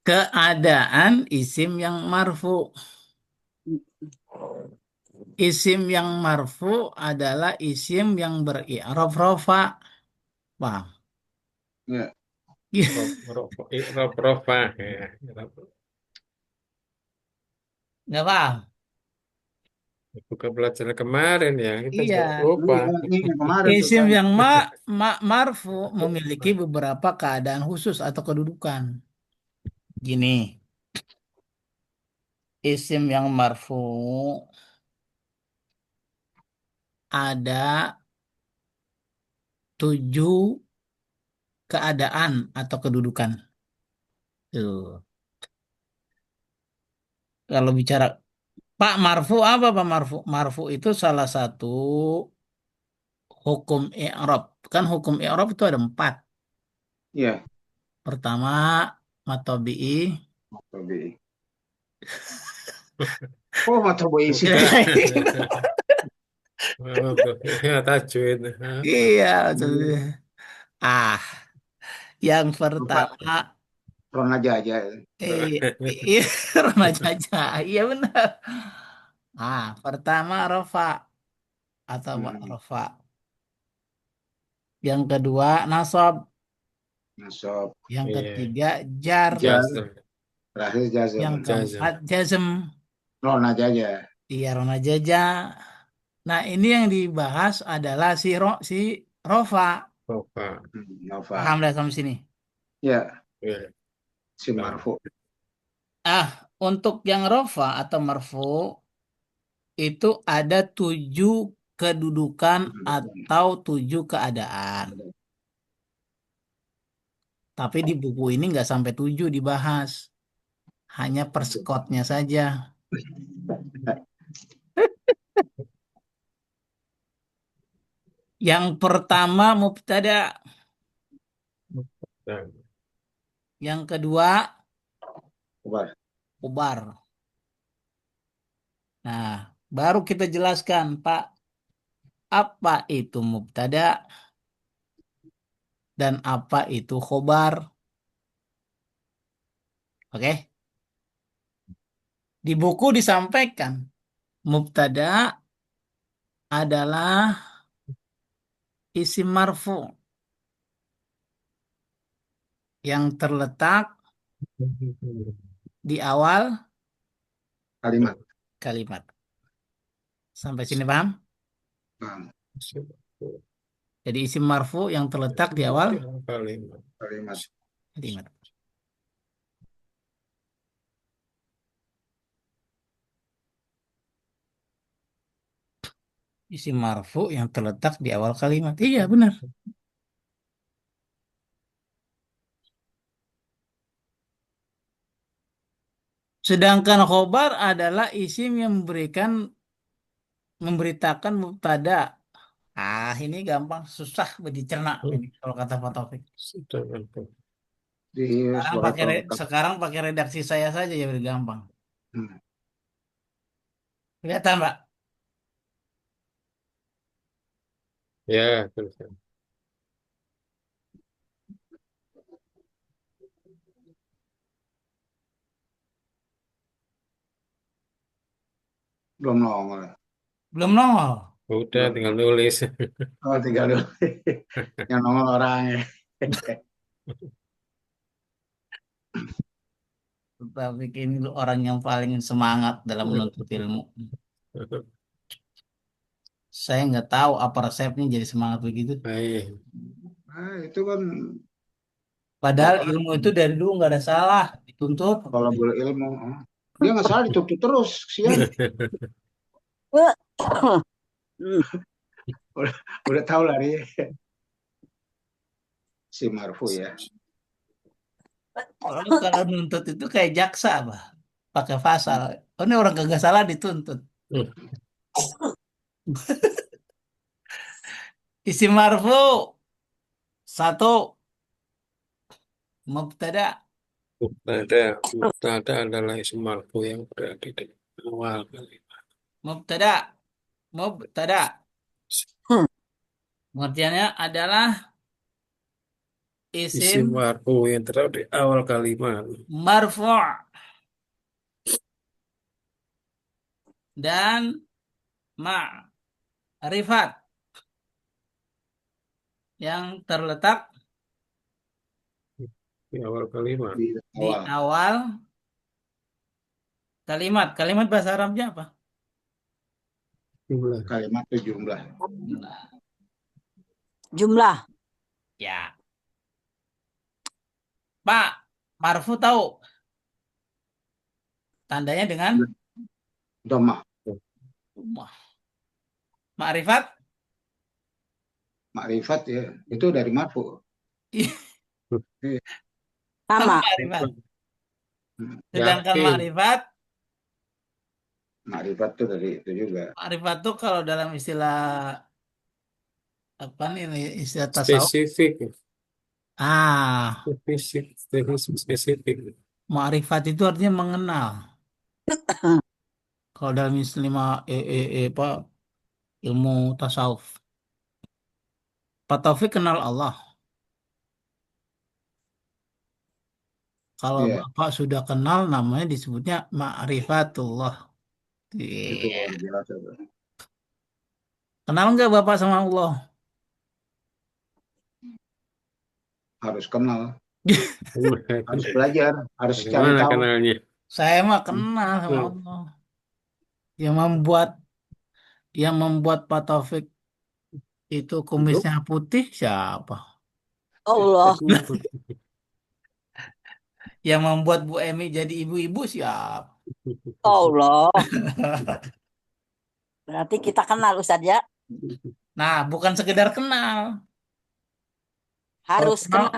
Keadaan isim yang marfu. Isim yang marfu adalah isim yang beri'rab rofa. Paham? Ya. Rofa ya. Nggak paham? Bukan pelajaran kemarin ya, kita Iya. juga lupa. Iya, ini yang kemarin tuh Isim sama. yang marfu memiliki beberapa keadaan khusus atau kedudukan. Gini, isim yang marfu ada 7 keadaan atau kedudukan. Tuh. Kalau bicara Pak marfu apa Pak marfu? Marfu itu salah satu hukum i'rab. Kan hukum i'rab itu ada 4. Iya, Pertama, matobi'i. Tobi. Oh, mata boy sih. Oh, tuh. Ya, tajwid. Iya, maksudnya. Ah, yang Lupa, pertama, ron aja. iya, remaja aja. Iya benar. Pertama rofa atau Hmm. rofa. Yang kedua nasab. Nasab, Yang Iya, ketiga jar. jar, jazm, terakhir jazm. Yang jazm. keempat jazm. Ron aja. Iya, rona jaja. Nah, ini yang dibahas adalah si rofa. Rofa. Paham Nova. dah sampai sini? Ya, Iya, si paham. Marfu. Untuk yang rofa atau marfu itu ada 7 kedudukan atau 7 keadaan. Tapi di buku ini nggak sampai 7 dibahas. Hanya perskotnya saja. Yang pertama mubtada. Nah, Yang kedua Coba. khabar. Nah, baru kita jelaskan, Pak, apa itu mubtada dan apa itu khobar. Oke? Di buku disampaikan mubtada adalah isim marfu yang terletak di awal Kalimat. kalimat. Sampai sini paham? Bang. Jadi isim marfu yang terletak di awal kalimat. Kalimat. kalimat. Isim marfu yang terletak di awal kalimat. Iya, benar. Sedangkan khobar adalah isim yang memberitakan mubtada. Ini gampang, susah dicerna ini kalau kata Pak Taufik. Sudah mantap. Di Sekarang sebagai pakai pelengkap. sekarang pakai redaksi saya saja ya udah gampang. Hmm. Kelihatan, Pak? Ya, terus. Belum nongol. Belum nongol. Udah Belum. tinggal nulis. Oh, tinggal dulu. Yang nongol orangnya. Tapi ini lu orang yang paling semangat dalam menuntut ilmu. Saya nggak tahu apa resepnya jadi semangat begitu. Baik. Nah, itu kan Padahal Bapak ilmu itu dari dulu nggak ada salah, dituntut. kalau berilmu. Dia nggak salah ditutup terus. Sian. Udah, udah tahu lah dia. Si Marfu ya. Orang kalau nuntut itu kayak jaksa, Pak. Pakai pasal. Oh, ini orang kagak salah dituntut. Isim marfu satu mubtada. Mubtada adalah isim marfu yang berada di awal kalimat. Mubtada. Pengertiannya adalah Isim isim marfu yang terdapat di awal kalimat. marfu' dan ma'rifat yang terletak Di awal kalimat. di di awal. awal kalimat. Kalimat bahasa Arabnya apa? Jumlah. Kalimat itu jumlah. Nah, Jumlah. ya, Pak, marfu tahu tandanya dengan Domah. ma'rifat. Makrifat ya. Itu dari marfu. Iya. Apa Sama. ma'rifat? Sedangkan Yakin. ma'rifat, Makrifat itu dari itu juga. ma'rifat tuh kalau dalam istilah apa nih istilah tasawuf. Spesifik. Ah, Spesifik. ma'rifat itu artinya mengenal. Kalau dalam istilah apa ilmu tasawuf. Pak Taufik kenal Allah. Kalau Iya. Bapak sudah kenal namanya disebutnya ma'rifatullah. Itu Iya. jelas itu. Kenal nggak Bapak sama Allah? Harus kenal, harus belajar, harus cari Bagaimana tahu. kenalnya? Saya mah kenal sama Nah, Allah. Yang membuat Pak Taufik itu Itu kumisnya putih siapa? Allah. Yang membuat Bu Emi jadi ibu-ibu siapa? Allah. Berarti kita kenal Ustadz ya. Nah, bukan sekedar kenal. Kalau Harus kenal,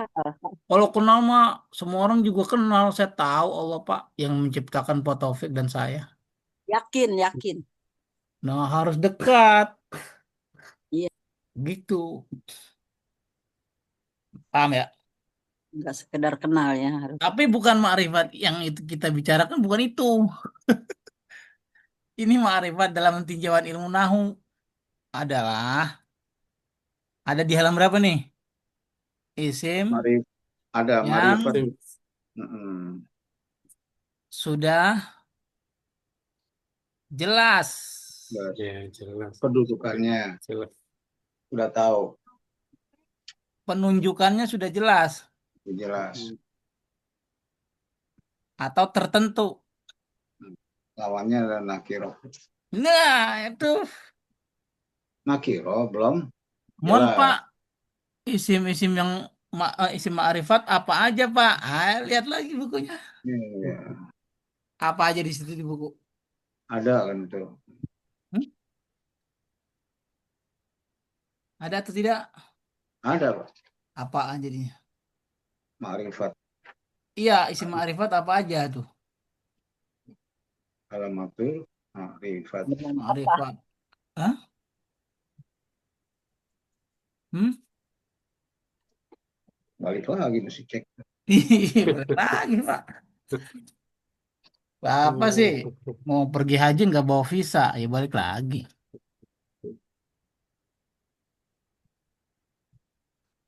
kenal. mah semua orang juga kenal. Saya tahu Allah Pak yang menciptakan Pak Taufik dan saya. Yakin, yakin. Nah, harus dekat Iya, gitu. Paham ya? nggak sekedar kenal ya. Harus. Tapi bukan ma'rifat yang itu kita bicarakan bukan itu. Ini ma'rifat dalam tinjauan ilmu nahu adalah ada di halaman berapa nih? Isim mari ada marifat. yang Mm-mm. sudah jelas. Jelas. ya jelas. Kedudukannya Jelas. udah tahu, Penunjukannya sudah jelas jelas. atau tertentu. Lawannya adalah nakiro. Nah, itu Nakiro belum mohon jelas. Pak, isim-isim yang isim ma'rifat apa aja Pak? Lihat lagi bukunya. Iya. Apa aja di situ di buku? Ada kan itu. Hmm? Ada atau tidak? Ada Pak. Apaan jadinya? Makrifat. Iya, isim ma'rifat apa aja tuh? Alamatul makrifat. Dengan apa? Ma'rifat. Hah? Hmm? Balik lagi mesti cek. Balik lagi, Pak. Apa sih? Mau pergi haji nggak bawa visa, ya balik lagi.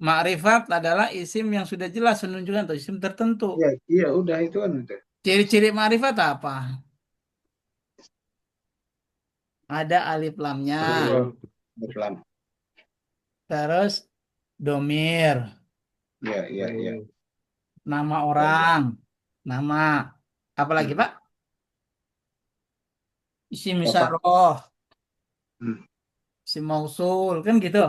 Ma'rifat adalah isim yang sudah jelas menunjukkan atau isim tertentu. Iya, iya udah itu kan itu. Ciri-ciri ma'rifat apa? Ada alif lamnya, Islam. terus domir, Iya, iya, iya. nama orang, nama, apa lagi Pak? Isim Bapak. isyarah, Hmm. isim mausul, kan gitu.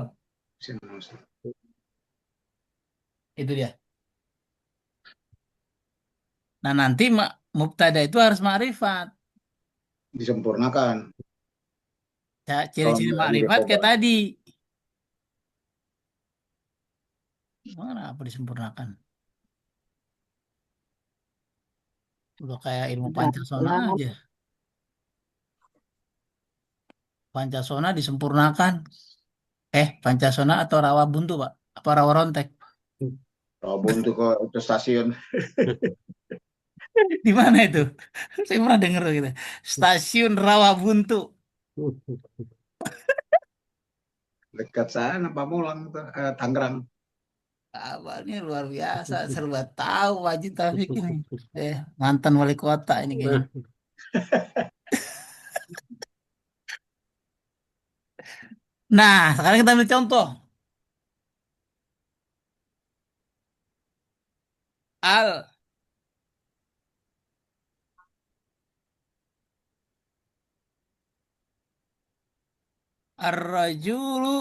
Itu dia. Nah, nanti mubtada itu harus ma'rifat. Disempurnakan. Ya, Kalau ciri-ciri nggak jadi ma'rifat kayak khobar. tadi. Mana apa disempurnakan? Udah kayak ilmu Pancasona aja. Pancasona disempurnakan. Pancasona atau rawa buntu, Pak? Apa rawa rontek? Kalau buntu kok itu stasiun Di mana itu? Saya pernah dengar gitu. Stasiun Rawa Buntu. dekat sana Pamulang, Tangerang. Abah ini luar biasa, serba tahu Wajib Taufik ini. Mantan wali kota ini kayaknya. Nah, sekarang kita ambil contoh. Al Ar-rajulu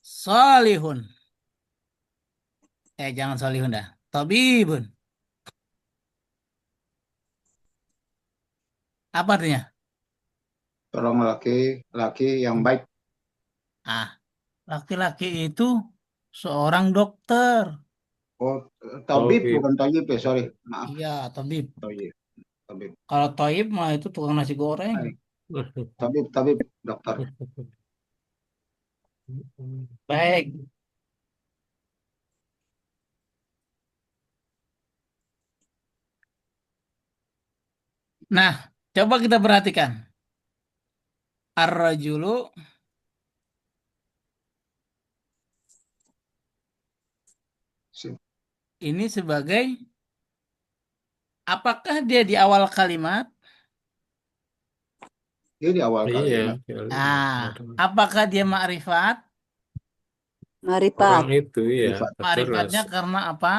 salihun. Jangan salihun dah. Tabibun. Apa artinya? Seorang laki-laki yang baik. Ah, laki-laki itu seorang dokter. Oh, tabib Taufik. bukan toyib ya, sorry. Maaf, Iya, tabib. toyib. Tabib. Kalau toib mah itu tukang nasi goreng. Baik. Tabib, dokter. Baik. Nah, coba kita perhatikan. Ar-rajulu Sip. ini sebagai apakah dia di awal kalimat? Dia di awal Iya, kalimat. Apakah dia ma'rifat? Marifat. orang itu ya, Rifat. betul Ma'rifatnya karena apa?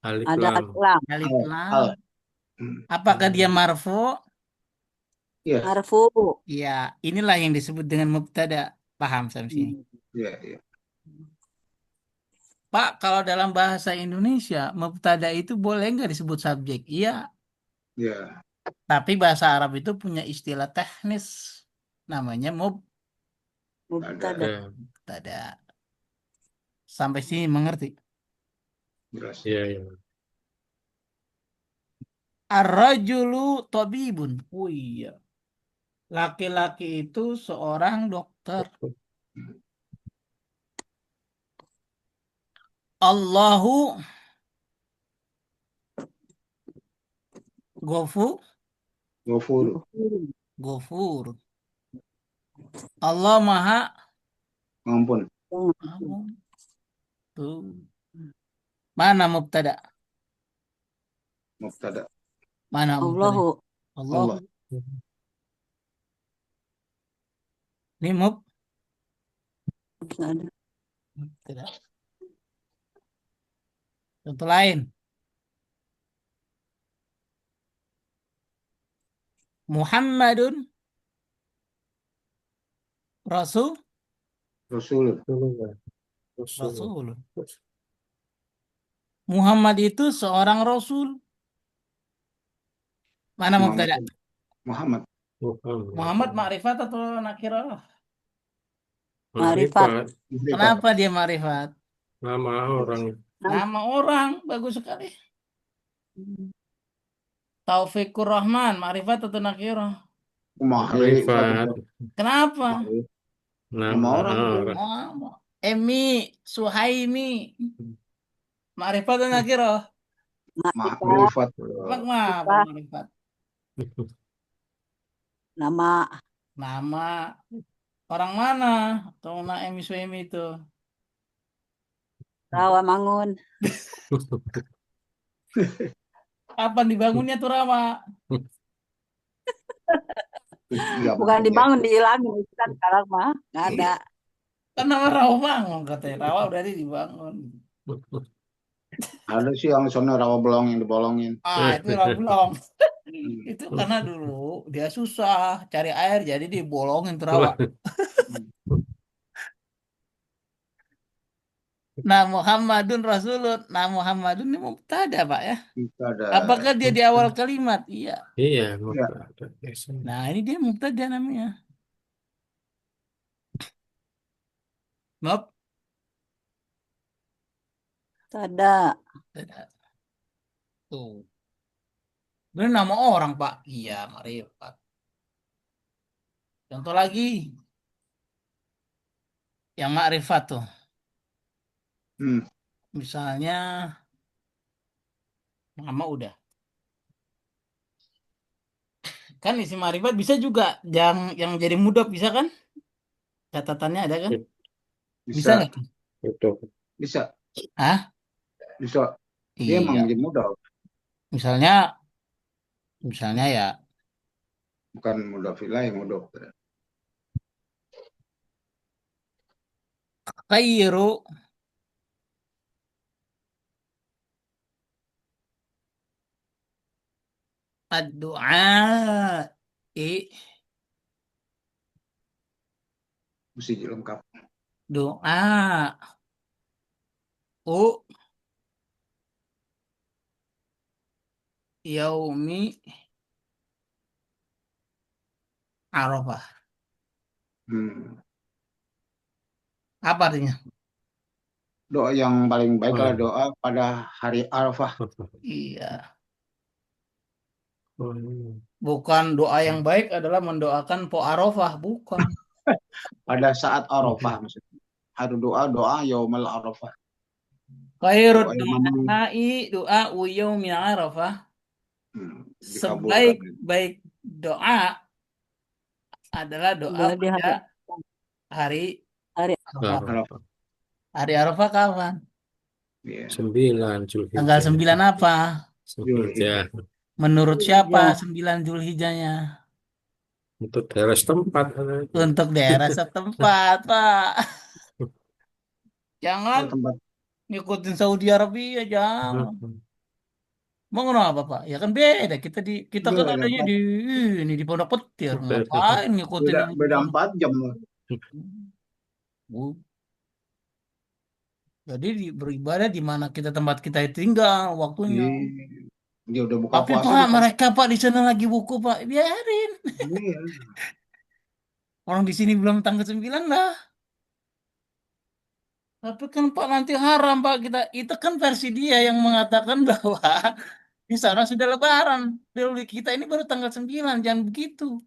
alif Ada lam. alif lam. Alif Al. lam. Hmm. Apakah dia marfu? Iya, Marfu. Ya, inilah yang disebut dengan mubtada. Paham sampai sini? iya, iya. Pak, kalau dalam bahasa Indonesia, mubtada itu boleh nggak disebut subjek? Iya, Iya, tapi bahasa Arab itu punya istilah teknis. Namanya Mubtada. Ya, mubtada. Sampai sini mengerti? jelas. iya, iya. Ar-rajulu tabibun. Oh iya. Laki-laki itu seorang dokter. Allahu Gofur, Gofur. Allah Maha ngampun. Ampun. Tuh. Mana mubtada? Mubtada. Mana mubtada? Allahu. Allah. Allah. Ini Mubtada. mubtada. Contoh lain. Muhammadun Rasul Rasul. Rasul. Muhammad itu seorang Rasul. Mana mubtada? Muhammad. Muhammad ma'rifat atau nakirah? Ma'rifat. Ma'rifat. Kenapa dia ma'rifat? Nama orang. Nama orang bagus sekali. Taufikur Rahman, ma'rifat atau nakirah? Ma'rifat. Kenapa? Nama orang. Oh, Emi, Suhaimi, ma'rifat atau nakirah? Ma'rifat. Ma'rifat. Nama. Nama orang mana? Atau Emi Suhaimi itu? Rawamangun. Kapan dibangunnya tuh Rawa? Iya, Bukan Bang. dibangun, dihilangin. Itu kan sekarang mah nggak ada. Kan nama Rawa bangun katanya. Rawa berarti dibangun. Ada sih yang sono rawa belong yang dibolongin. Itu Rawa belum. Itu karena dulu dia susah cari air jadi dibolongin tuh Rawa. Nah, Muhammadun Rasulun. Nah, Muhammadun ini mubtada, Pak ya. Kita ada. Apakah dia di awal kalimat? Iya. Iya, mubtada. Nah, ini dia mubtada namanya. Maaf. Ada. Tuh. Ini nama orang, Pak. Iya, Marifat. Contoh lagi. Yang makrifat tuh. Misalnya nama udah. Kan isi makrifat bisa juga yang jadi mudhaf bisa kan? Catatannya ada kan? Bisa Bisa, nggak tuh? Itu. bisa, Ah, bisa. Dia emang iya. menjadi mudaf, Misalnya, misalnya ya, bukan mudaf ilaih, mudaf. khairu ad-du'a Mesti lengkap. doa u yaumi Arafah. Hmm. Apa artinya? Doa yang paling baik adalah Oh, doa pada hari Arafah. Iya. oh, Bukan doa yang baik adalah mendoakan po Arafah, bukan. Pada saat Arafah maksudnya. Harus doa doa Yaumul Arafah. Khairud Doa yang memang du'ai doa u yaumi Arafah. dikabulkan. Sebaik-baik doa adalah doa Adalah di pada hari hari hari Arafah. Arafah. Hari Arafah kapan? Ya. 9 Tanggal Zulhijjah. 9 apa? Zulhijjah. Menurut siapa Zulhijjah. 9 Zulhijjahnya? Untuk daerah setempat. Untuk daerah setempat, Pak. Jangan Oh, tempat ngikutin Saudi Arabia, jangan. Mau kenapa, Pak? Ya kan beda. Kita kan beda adanya empat, ini di Pondok Petir. Ngapain ngikutin beda yang beda begini? 4 jam loh. Bu. Jadi beribadah di mana tempat kita tinggal waktunya. Dia udah buka Tapi puasa Pak, di tempat mereka Pak di sana lagi buku Pak, biarin. ini ya. Orang di sini belum tanggal 9 lah. Tapi kan Pak nanti haram Pak kita. Itu kan versi dia yang mengatakan bahwa di sana sudah Lebaran. Di kita ini baru tanggal 9, jangan begitu.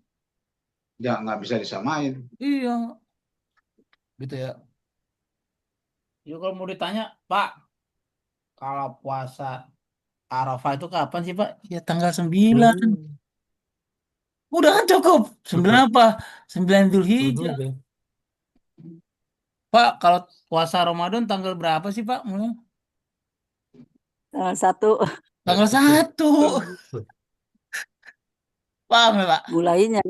Ya nggak bisa disamain. Iya, gitu ya. Jadi kalau mau ditanya, Pak, kalau puasa Arafah itu kapan sih Pak? Ya tanggal 9. Hmm. Udah kan cukup. 9 apa? 9 Zulhijjah. Pak, kalau puasa Ramadan tanggal berapa sih Pak? Mulai? Tanggal 1 Tanggal 1. Paham ya Pak? mulainya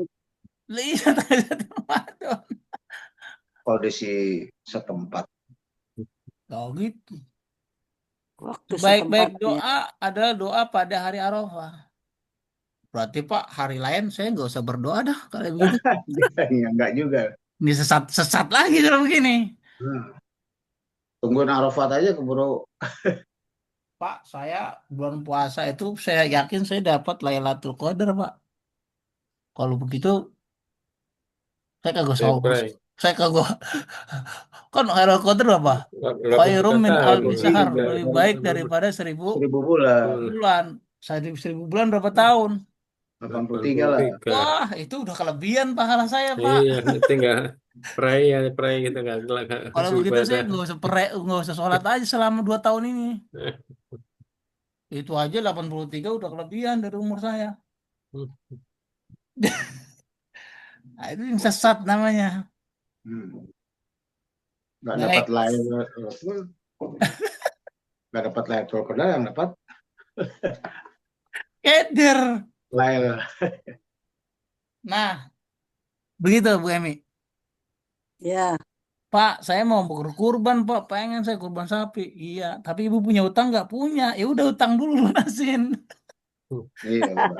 Iya, tanggal 1 Ramadan. Kondisi setempat. Oh gitu. waktu Baik-baik setempatnya. doa adalah doa pada hari Arafah. Berarti Pak, hari lain saya nggak usah berdoa dah kalau begitu. Ya nggak juga. Ini sesat lagi kalau begini. Nah, tungguin Arafat aja keburu. Pak, saya bulan puasa itu saya yakin saya dapat Lailatul Qadar, Pak. Kalau begitu saya kagak Ya, saum. Bray. Saya kagak kan Lailatul Qadar apa? Lagu Khairum kita min tahu. alfi syahr, Iya, lebih baik daripada 1000 1000 bulan. bulan. 1000 bulan berapa tahun? 83 lah. 83. Wah, itu udah kelebihan pahala saya, Pak. Iya, itu enggak pray ya, pray gitu enggak Kalau kasih begitu saya ibadah. nggak usah sholat aja selama 2 tahun ini. Itu aja 83 udah kelebihan dari umur saya. Nah, itu yang sesat namanya. Hmm. Nggak dapat Baik, lahir, nggak dapat lahir Qadar, yang dapat keder. lahir. Nah, begitu Bu Emi. Ya, Pak, saya mau berkurban, Pak. Pengen saya kurban sapi. Iya, tapi ibu punya utang nggak punya. Ya udah utang dulu lunasin. Iya,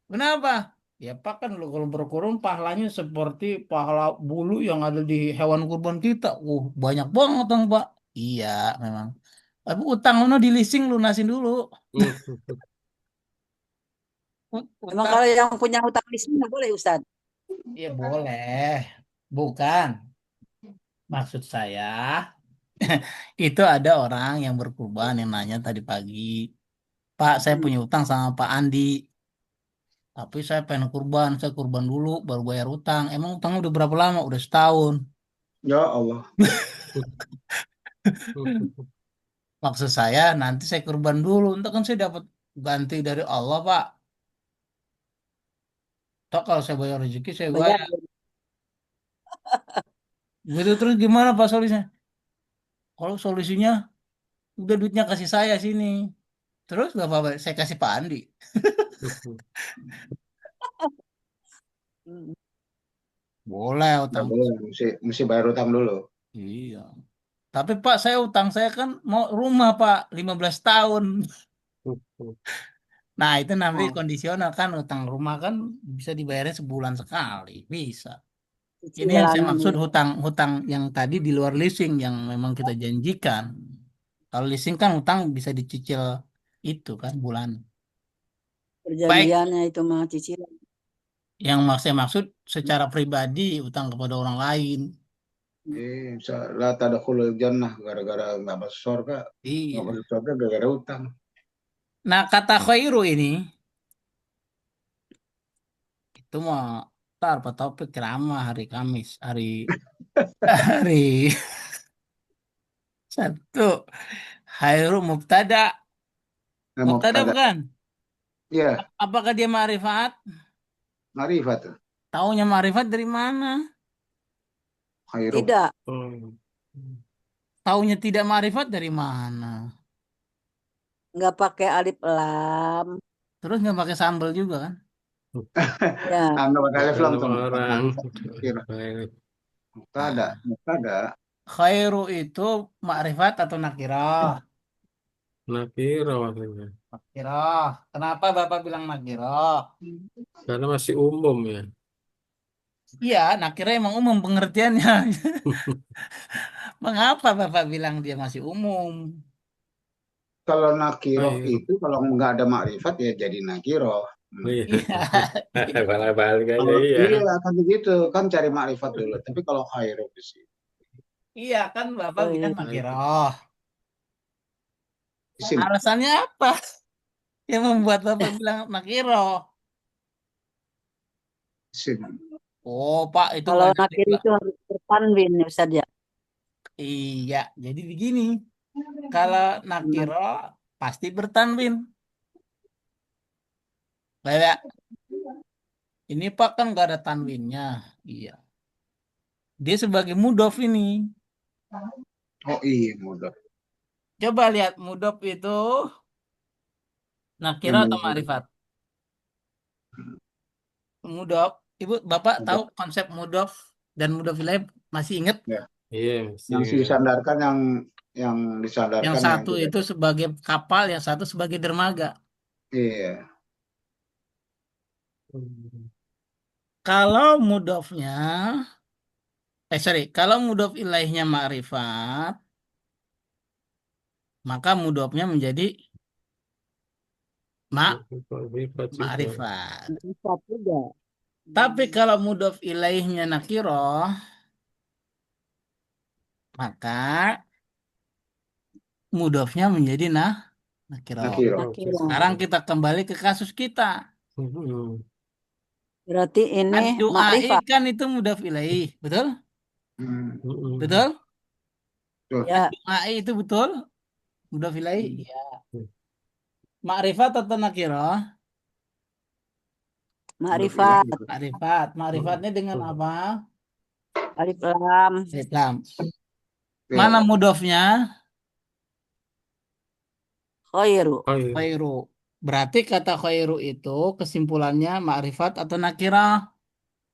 Kenapa? Ya Pak kan kalau berkurban pahalanya seperti pahala bulu yang ada di hewan kurban kita. Banyak banget dong Pak. Iya, memang. Tapi utang lu di leasing lunasin dulu. emang Utang, kalau yang punya hutang di sini nggak boleh Ustaz. ya boleh. Bukan. Maksud saya, itu ada orang yang berkurban yang nanya tadi pagi. Pak, saya punya utang sama Pak Andi. Tapi saya pengen kurban. Saya kurban dulu, baru bayar utang. Emang utangnya udah berapa lama? Udah setahun. ya Allah. Maksud saya, nanti saya kurban dulu. Entah kan saya dapat ganti dari Allah, Pak. Toh kalau saya bayar rezeki, saya Bayar. bayar. Gitu terus gimana Pak solusinya? Kalau solusinya udah duitnya kasih saya sini. Terus gak apa-apa, saya kasih Pak Andi. Hmm. Boleh Nggak utang. boleh, mesti bayar utang dulu. Iya. Tapi Pak, saya kan mau rumah Pak 15 tahun. Nah, itu namanya Oh, kondisional kan, utang rumah kan bisa dibayarnya sebulan sekali, bisa. Ini yang saya Cicilan maksud ini. hutang-hutang yang tadi di luar leasing yang memang kita janjikan. Kalau leasing kan hutang bisa dicicil itu kan bulan. Baik, Perjanjiannya itu mah cicilan. yang saya maksud secara pribadi utang kepada orang lain. lah tadakhulul jannah gara-gara nggak masuk surga, nggak Iya. masuk surga gara-gara utang. Nah, kata khairu ini itu mah ntar Pak Taufik ceramah hari Kamis, hari Sabtu. Khairu mubtada. Nah, mau Mubtada tada, bukan? ya Apakah dia ma'rifat? marifat tuh, Taunya ma'rifat dari mana? khairum. Tidak, Taunya tidak ma'rifat dari mana? nggak pakai alif lam. Terus nggak pakai sambal juga kan? Ya, Nggak pakai alif Bukan lam nama tuh, pakai orang. marifat. Kira Baik. muktada, Nah, muktada. khairu itu ma'rifat atau nakirah? Nakira maksudnya. Nakirah. Kenapa Bapak bilang nakirah? Karena masih umum ya. Iya, nakirah emang umum pengertiannya. Mengapa Bapak bilang dia masih umum? Kalau Oh nakiroh iya. itu kalau nggak ada makrifat ya jadi nakiroh. Oh Hmm. iya. Iya. Balik-balik aja Kalau iya. iya kan begitu kan cari makrifat dulu. Tapi kalau khairu sih Iya kan Bapak oh bilang iya. Baik. nakirah. isim, Alasannya apa yang membuat Bapak bilang nakirah? isim. Oh, Pak, itu Kalau nggak dalil, nakir Pak. itu harus bertanwin ya Ustaz ya. Iya, jadi begini. Kalau nakiro pasti bertanwin. Kayak ini Pak kan nggak ada tanwinnya. Iya. Dia sebagai mudof ini. Oh iya mudah. Coba lihat mudof itu nakiro Yang atau mudah. makrifat. Mudof. Ibu, Bapak tahu Mudah. konsep mudof dan mudof ilaih masih ingat? Ya. Iya, mesti. Yang disandarkan yang Yang disandarkan yang satu tidak. itu sebagai kapal, yang satu sebagai dermaga. Iya. Kalau mudofnya, sorry, kalau mudof ilaihnya makrifat, maka mudofnya menjadi ma Sifat juga. ma'rifat. Bisa juga. Tapi kalau mudhof ilaihnya nakiroh, maka mudhofnya menjadi nakiroh. Nakiro. Nakir. Sekarang kita kembali ke kasus kita. Berarti ini Ad-du'ai makrifat. kan itu mudhof ilaih, betul? Hmm. Betul? Tuh. Ya, Ad-du'ai itu betul? Mudhof ilaih? Iya. Ma'rifat atau nakiroh? Mudah bilang makrifat. gitu. Ma'rifat. Ma'rifatnya dengan apa? Alif lam. Islam. Mana Ya. mudhofnya? Khairu. Oh iya. Khairu. Berarti kata khairu itu kesimpulannya ma'rifat atau nakirah?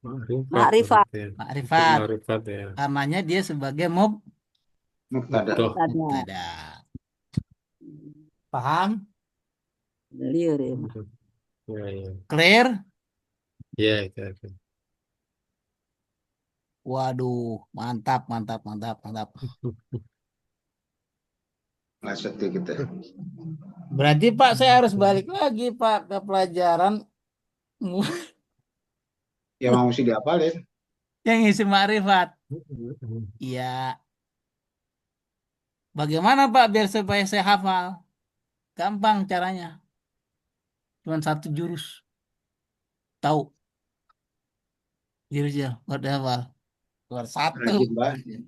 Makrifat Makrifat. berarti ya. Untuk Ma'rifat. makrifat ya. Karenanya dia sebagai Muktada. Betul. Tada. mubtada. Paham? Liur ya. Ya, ya. Clear? Ya, itu. Waduh, mantap, mantap, mantap, mantap. Nggak sedih kita. Berarti Pak, saya harus balik lagi Pak ke pelajaran Ya mau mesti diapalin. yang isi makrifat. Iya, bagaimana Pak biar supaya saya hafal? Gampang caranya. Cuma satu jurus. Tahu jurusnya, udah hafal. Keluar satu. Rajin banget.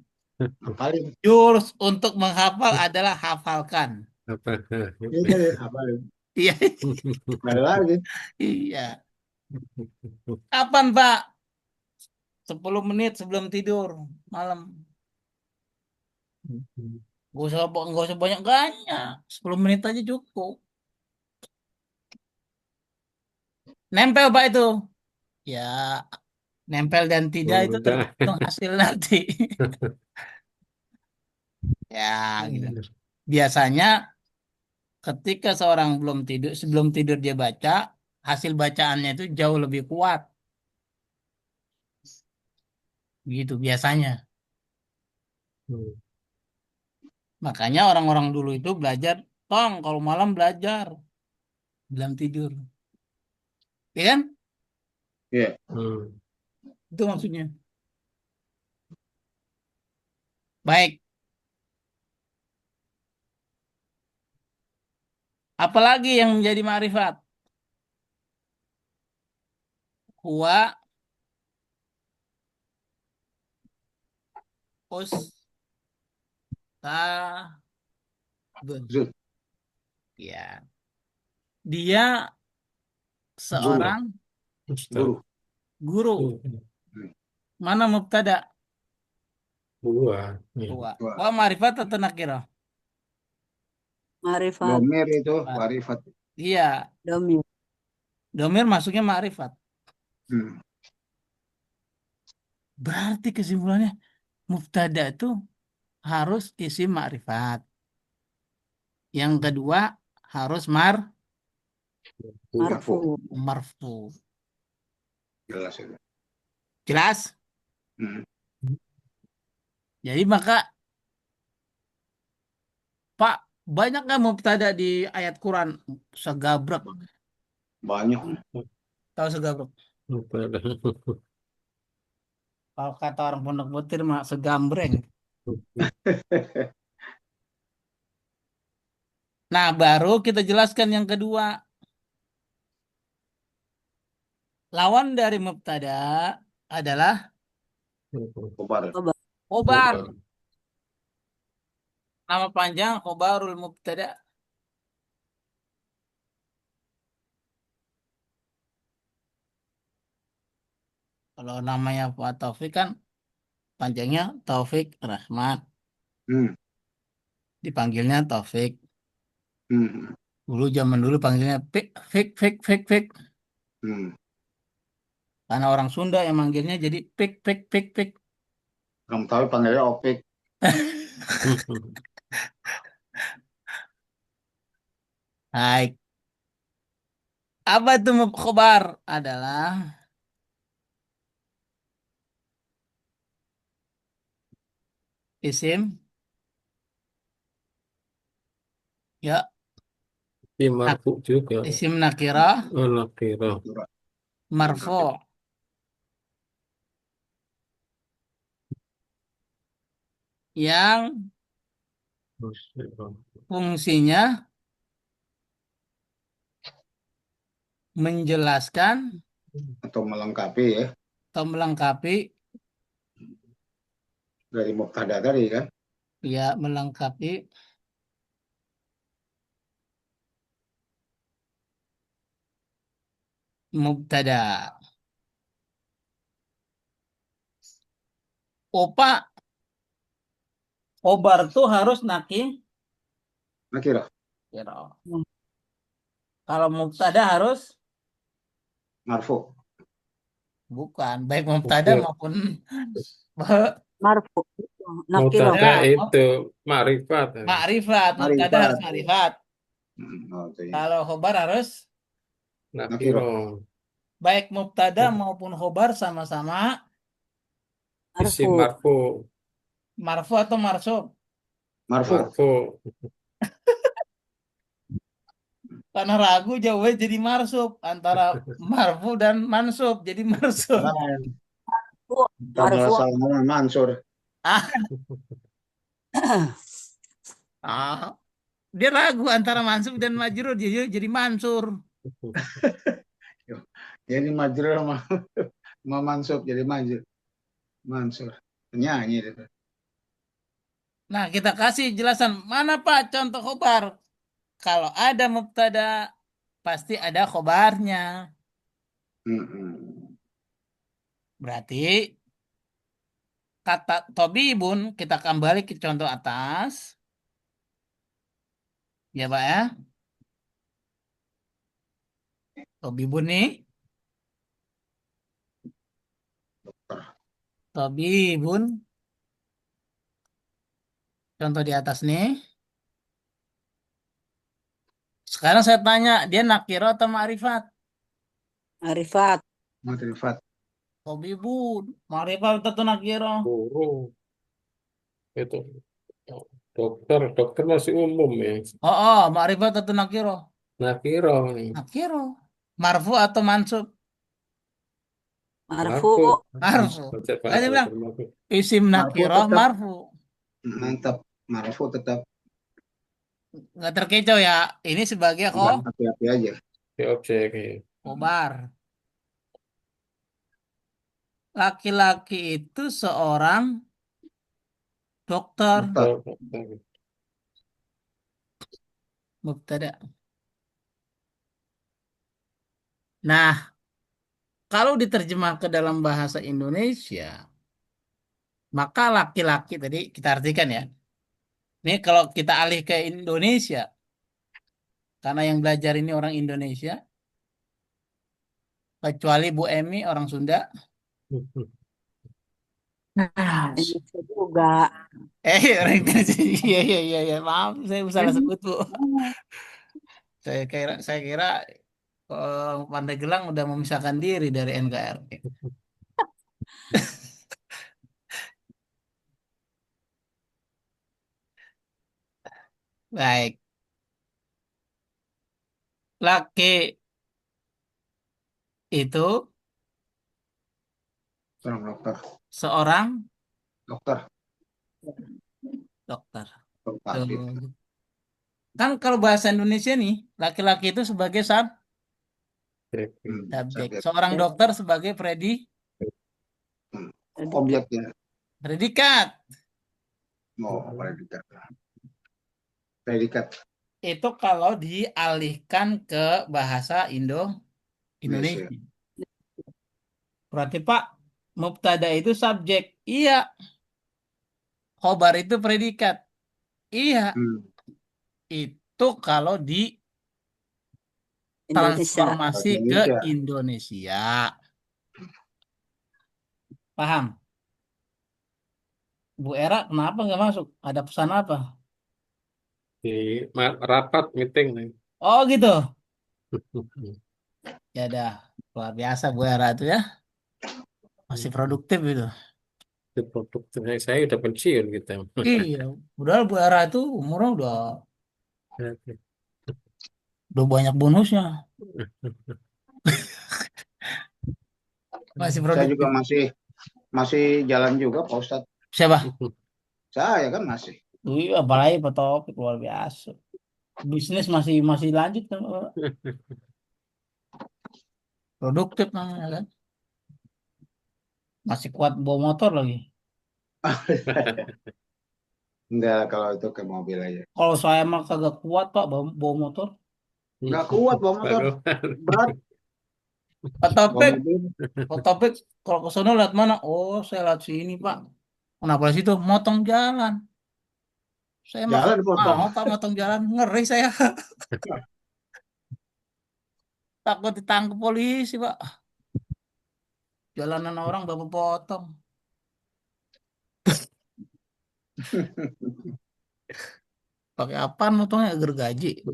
Apalin. Jurus untuk menghafal adalah hafalkan. Apa? Iya deh, apalin. Iya, Ada lagi. iya. Kapan Pak? 10 menit sebelum tidur malam. Gak usah banyak-banyak. 10 menit aja cukup. Nempel Pak itu. Ya, nempel dan tidak itu Udah. tergantung hasil nanti. Ya, gitu. Biasanya ketika seorang belum tidur, sebelum tidur dia baca, hasil bacaannya itu jauh lebih kuat. Gitu biasanya. Makanya orang-orang dulu itu belajar, Tong, kalau malam belajar, belum tidur. Ya kan? Iya. Itu maksudnya. Baik. Apalagi yang menjadi ma'rifat? Huwa ustabun. Zul. Ya. Dia Guru. seorang Guru. guru. Hmm. Mana mubtada? Dua. Huwa. Wah. Huwa ma'rifat atau nakirah? Ma'rifat. Domir itu Ma'rifat. warifat. Iya. Domir. Domir masuknya ma'rifat. Hmm. Berarti kesimpulannya mubtada itu harus isim ma'rifat. Yang kedua harus Marfu. marfu. Jelas itu. Jelas? Hmm. Jadi maka Pak, banyak nggak mubtada di ayat Quran? Segabrek. Banyak. Tahu segabrek? Kalau kata orang Pondok Butir mah segambreng. Nah, baru kita jelaskan yang kedua. Lawan dari mubtada adalah Kobar. khobar. Nama panjang khobarul mubtada. Kalau namanya Pak Taufik kan panjangnya Taufik Rahmat. Hmm. Dipanggilnya Taufik. Hmm. Dulu zaman dulu panggilnya Fik, Fik, Fik, Fik, Fik. Hmm. Karena orang Sunda yang manggilnya jadi Pik, Pik, Pik, Pik. Kamu tahu panggilnya Opik. Baik. Apa itu khobar? Adalah isim ya Di marfu juga. isim nakirah Nakira. marfu yang fungsinya menjelaskan Atau melengkapi ya. atau melengkapi Dari mubtada tadi kan. ya melengkapi mubtada. Opa khobar tuh harus Nakira. kira. Kalau mubtada harus Marfu. bukan baik mubtada Oke. maupun Marfu. Nakiro. Mubtada ya, itu ma'rifat. makrifat. Mubtada Marifat. harus makrifat. Oh, itu ya. Kalau khobar harus Nakira. baik mubtada maupun khobar sama-sama Isim Marfu. marfu. marfu atau marsuf. Marfu. Marfu. Karena ragu jauhnya jadi marsuf antara marfu dan mansub jadi marsuf. Lain. Marfu. Malah sama Mansur. Ah, ah, dia ragu antara mansub dan majrur jadi mansur. Jadi Majrur sama Mansur jadi Majrur. Mansur. Penyanyi itu. Nah, kita kasih jelasan mana Pak contoh khobar. Kalau ada mubtada pasti ada khobarnya. Hmm. Berarti kata tobibun, kita kembali ke contoh atas. Ya, Pak ya. Tobibun nih. Tobibun. Contoh di atas nih. Sekarang saya tanya, dia nakiro atau ma'rifat? Arifat. Makrifat. Tobibun. Ma'rifat atau nakiro? Guru itu dokter, dokter masih umum ya. Oh, ma'rifat atau nakiro? Nakiro nih, Nakiro. Marfu atau mansub? Marfu. marfu. Marfu. Baca Pak Tadi bilang, marfu. isim Marfu nakiro tetap marfu. mantap. Marfu tetap Nggak terkecoh ya. Ini sebagai enggak hati-hati aja. Di objek ya. khobar. Laki-laki itu seorang dokter. Dokter. Dokter. Mubtada. Nah, kalau diterjemah ke dalam bahasa Indonesia, maka laki-laki tadi kita artikan ya. Ini kalau kita alih ke Indonesia, karena yang belajar ini orang Indonesia, kecuali Bu Emi orang Sunda. Nah, Indonesia juga. orang Indonesia. Iya, iya, iya, iya. Maaf, saya salah sebut, Bu. Saya kira Pandeglang udah memisahkan diri dari NKRI. Baik, laki itu Seorang dokter. seorang Dokter. dokter. Dokter gitu. Tuh. Kan kalau bahasa Indonesia nih, laki-laki itu sebagai subjek. Subjek. Seorang dokter sebagai Hmm. Predikat. Objeknya predikat. mau predikat. Predikat Itu kalau dialihkan ke bahasa Indonesia. Indonesia. Berarti Pak, mubtada itu subjek. Iya. Khobar itu predikat. Iya. Hmm. Itu kalau Indonesia. ditransformasi ke Indonesia. Indonesia. Paham? Bu Era kenapa nggak masuk? Ada pesan apa? Di rapat meeting nih. Oh gitu. Ya dah. Luar biasa Bu Era itu ya. Masih produktif itu. Itu produk saya udah pensiun gitu. Iya. Udah Bu Era itu umurnya udah banyak bonusnya. Masih Saya juga produktif. masih jalan juga Pak Ustadz. Siapa? Saya kan masih. Iya, apalagi Pak Taufik luar biasa. Bisnis masih masih lanjut kan, Pak. Produktif namanya kan. Masih kuat bawa motor lagi. Enggak kalau itu ke mobil aja. Kalau saya mah kagak kuat Pak bawa motor. Enggak kuat bawa motor. Berat Pak bawa Taufik, mobil. Pak Taufik kalau ke sono lihat mana? Oh, saya lihat sini Pak. Kenapa di situ? Motong jalan. Saya mah Jalan kagak potong. mau Pak motong jalan. Ngeri saya. Takut ditangkap polisi Pak. Jalanan orang bapak potong. Pakai apaan motongnya? Gergaji.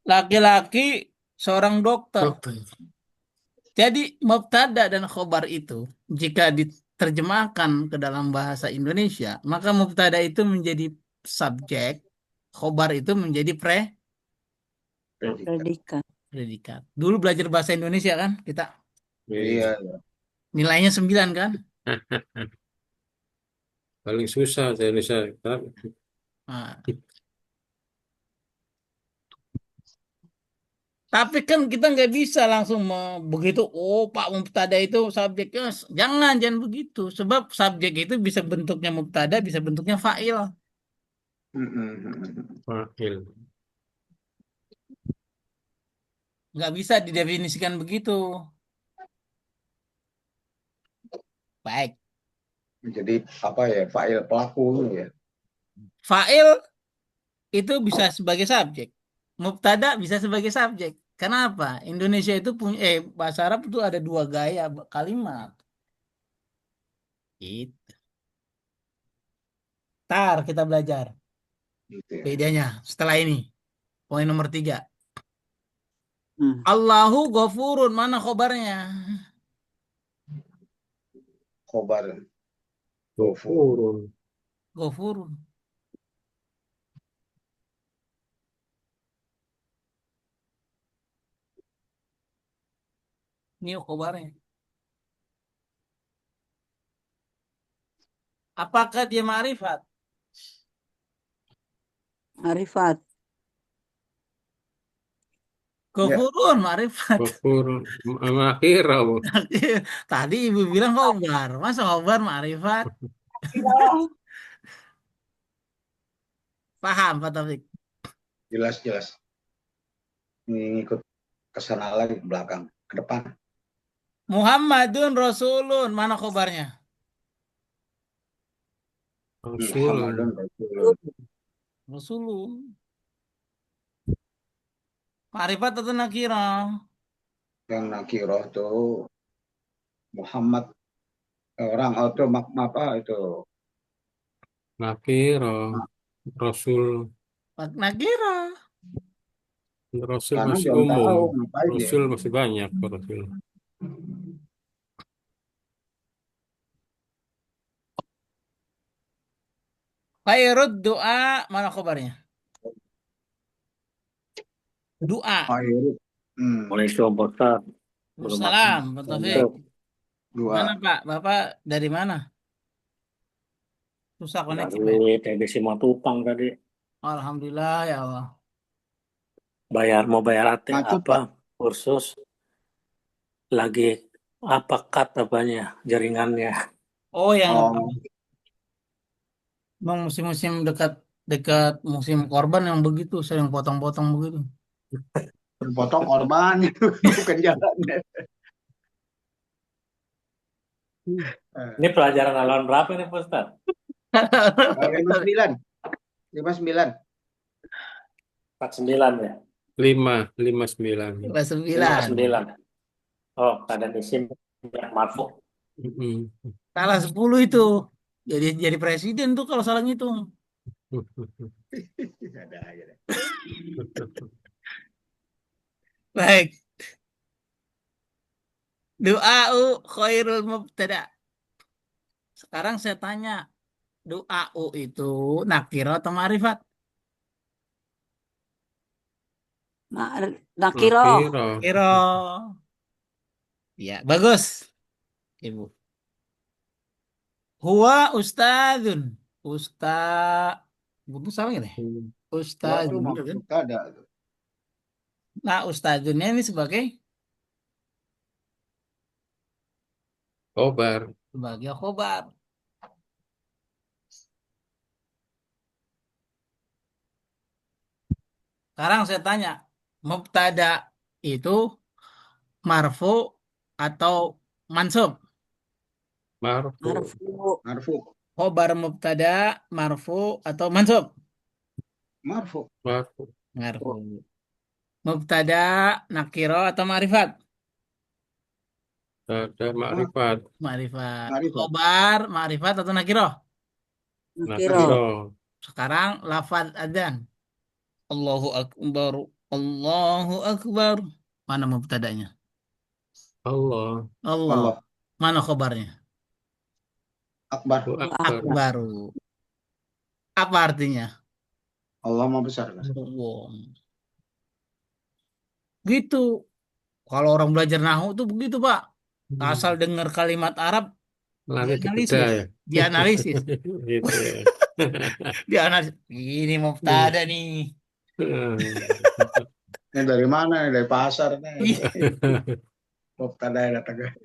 Laki-laki seorang dokter. Dokter. Jadi mubtada dan khobar itu jika diterjemahkan ke dalam bahasa Indonesia, maka mubtada itu menjadi subjek, khobar itu menjadi Predikat. Predikat. predikat. Dulu belajar bahasa Indonesia kan kita Iya. nilainya 9 kan? Paling susah saya Indonesia. Nah, tapi kan kita nggak bisa langsung begitu, oh Pak mubtada itu subjeknya, jangan begitu. Sebab subjek itu bisa bentuknya mubtada, bisa bentuknya fa'il. Wakil. Nggak bisa didefinisikan begitu. Baik. Jadi apa ya? Fa'il pelaku ya. Fa'il itu bisa sebagai subjek. Mubtada bisa sebagai subjek. Kenapa? Indonesia itu punya bahasa Arab itu ada dua gaya kalimat. Itu. Tar kita belajar Gitu ya. bedanya setelah ini. Poin nomor 3. Hmm. Allahu ghafurun. Mana khobarnya? Khobar. Ghafur. Ghafurun. Ghafurun. Ini khobarnya. Apakah dia ma'rifat? Arifat. Ya. Ghafurun ma'rifat. Ghafurun. Akhirah, Bu. Tadi ibu bilang khobar. Masa khobar ma'rifat? Paham Pak Taufik? Jelas. Ini ikut ke sana lagi ke belakang, ke depan. Muhammadun Rasulun. Mana khobarnya? Muhammadun Rasulun. Rasulullah. Rasulun. Ma'rifat atau nakirah? Yang nakiroh tuh Muhammad orang itu apa itu Akhirah. Rasul. Nakirah. Rasul karena masih belum umum. tahu ngapain ya. Rasul masih banyak, Pak Rasul. Khairud doa. Mana khobarnya? Doa. Akhir Waalaikumsalam Pak Ustaz. Belum makan. Salam Pak Taufik. Mana dua Pak? Bapak dari mana? Susah koneksi Pak. Dari TBC Matupang tadi. Alhamdulillah ya Allah. Mau bayar Macet, apa? Kursus. Lagi apa cut apanya? Jaringannya. Oh yang oh emang musim-musim dekat dekat musim korban yang begitu sering potong-potong begitu. terpotong korban itu bukan jalannya. Ini pelajaran halaman berapa nih Pak Ustaz? 59 59 49 ya? 559. Kelas 9. 59. Oh, keadaan isim marfu. Mm-mm. Salah 10 itu. Jadi presiden tuh kalau salah ngitung. ada aja deh. Baik. Doa khairul mubtada. Sekarang saya tanya, doa itu nakiro atau ma'rifat? Nakiro. Akhirah. Nakiro. Ya, bagus. Ibu. Huwa ustadzun. Buku sama ini? Waktu Ustadzun, bener kan? maksud ada Nah, ustadzunnya ini sebagai Khobar. khobar. Sekarang saya tanya, mubtada itu marfu atau mansub? Marfu. Marfu. marfu Khobar mubtada marfu atau mansub? marfu Marfu. Marfu. Mubtada nakiro atau ma'rifat? Ada makrifat. Ma'rifat. Ma'rifat. Khobar ma'rifat atau nakiro? Nakiro. Nakiro. Sekarang lafaz adzan. Allahu akbar. Allahu akbar. Mana mubtadanya? Allah. Allah. Allah Mana khobarnya? akbar Akbaru. Apa artinya? Allah mau besar kan? Allah. Gitu. Kalau orang belajar nahu tuh begitu, Pak. Asal dengar kalimat Arab, Lari ke dianalisis. beda ya. Dianalisis. Gitu ya. Dianalisis. Ini mubtada nih. Ini dari mana? Dari pasar nih. Iya. Mubtada datang.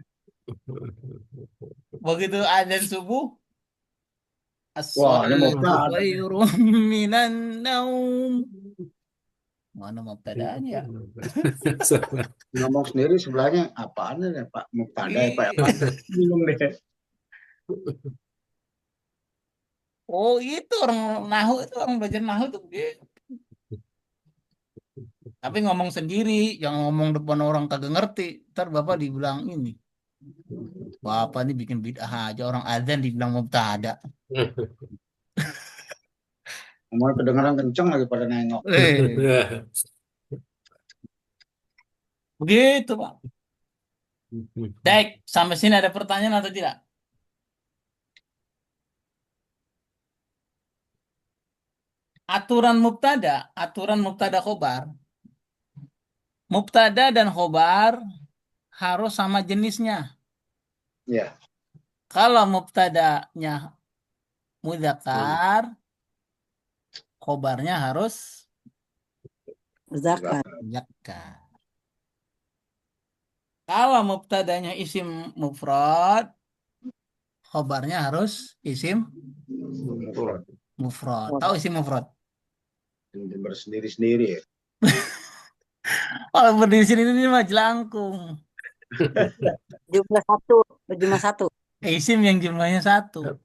Begitu adzan subuh, Wah, ini as-shalatu mubtada. khairum minan naum. Mana mubtadanya? Ngomong sendiri sebelahnya apaan nih Pak? Mubtada ya Pak? Apaan? Bingung deh. Oh itu orang nahu itu orang belajar nahu tuh begitu. Tapi ngomong sendiri, jangan ngomong depan orang kagak ngerti. Ntar bapak dibilang ini. Bapak ini bikin bid'ah aja orang azan dibilang mubtada. Ngomong kedengeran kenceng lagi pada nengok. Begitu Pak. Baik, sampai sini ada pertanyaan atau tidak? Aturan mubtada khobar. Mubtada dan khobar harus sama jenisnya. Ya, Kalau mubtadanya mudzakkar, khobarnya harus Zakar. muzakkar. Kalau mubtadanya isim mufrad, khobarnya harus isim mufrad. mufrad. Tahu isim mufrad? Bersendiri-sendiri ya. Kalau berdiri sini ini mah jelangkung. Jumlah satu. Jumlah satu. Isim yang jumlahnya satu.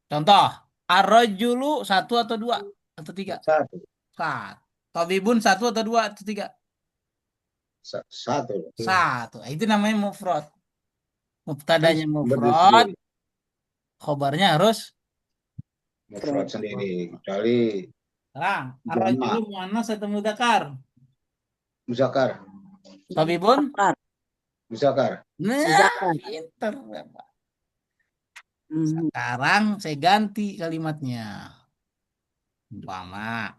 Contoh, ar-rajulu satu atau dua atau tiga? Satu. Satu. Tabibun satu atau dua atau tiga? Satu. Satu. Itu namanya mufrad. Mubtadanya Berdiri mufrad, sendiri. khobarnya harus Mufrad sendiri. Kecuali sekarang. Ar-rajulu muannas atau mudzakkar? muzakkar. Tabibun? Zakar. Muzakkar. Nah, Zakar. pinter. Bapak. Mhm. Sekarang saya ganti kalimatnya. Umpama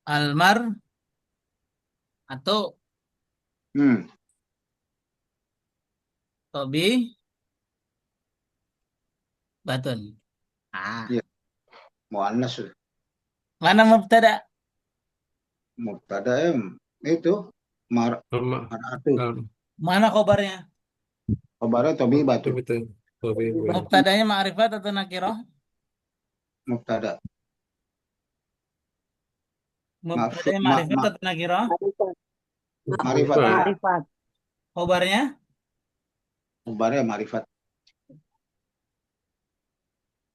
almar atau Hmm. tobi batun. Ah, Iya. Muannas. mana mubtada? Mubtada itu mar'atu. Mana khobarnya? Kabarnya Tobi Batu. Betul. Mubtadanya ma'rifat atau nakirah? Mubtada. Mubtadanya ma'rifat atau nakirah? Marifat. Ma'rifat. Khobarnya? Kabarnya marifat.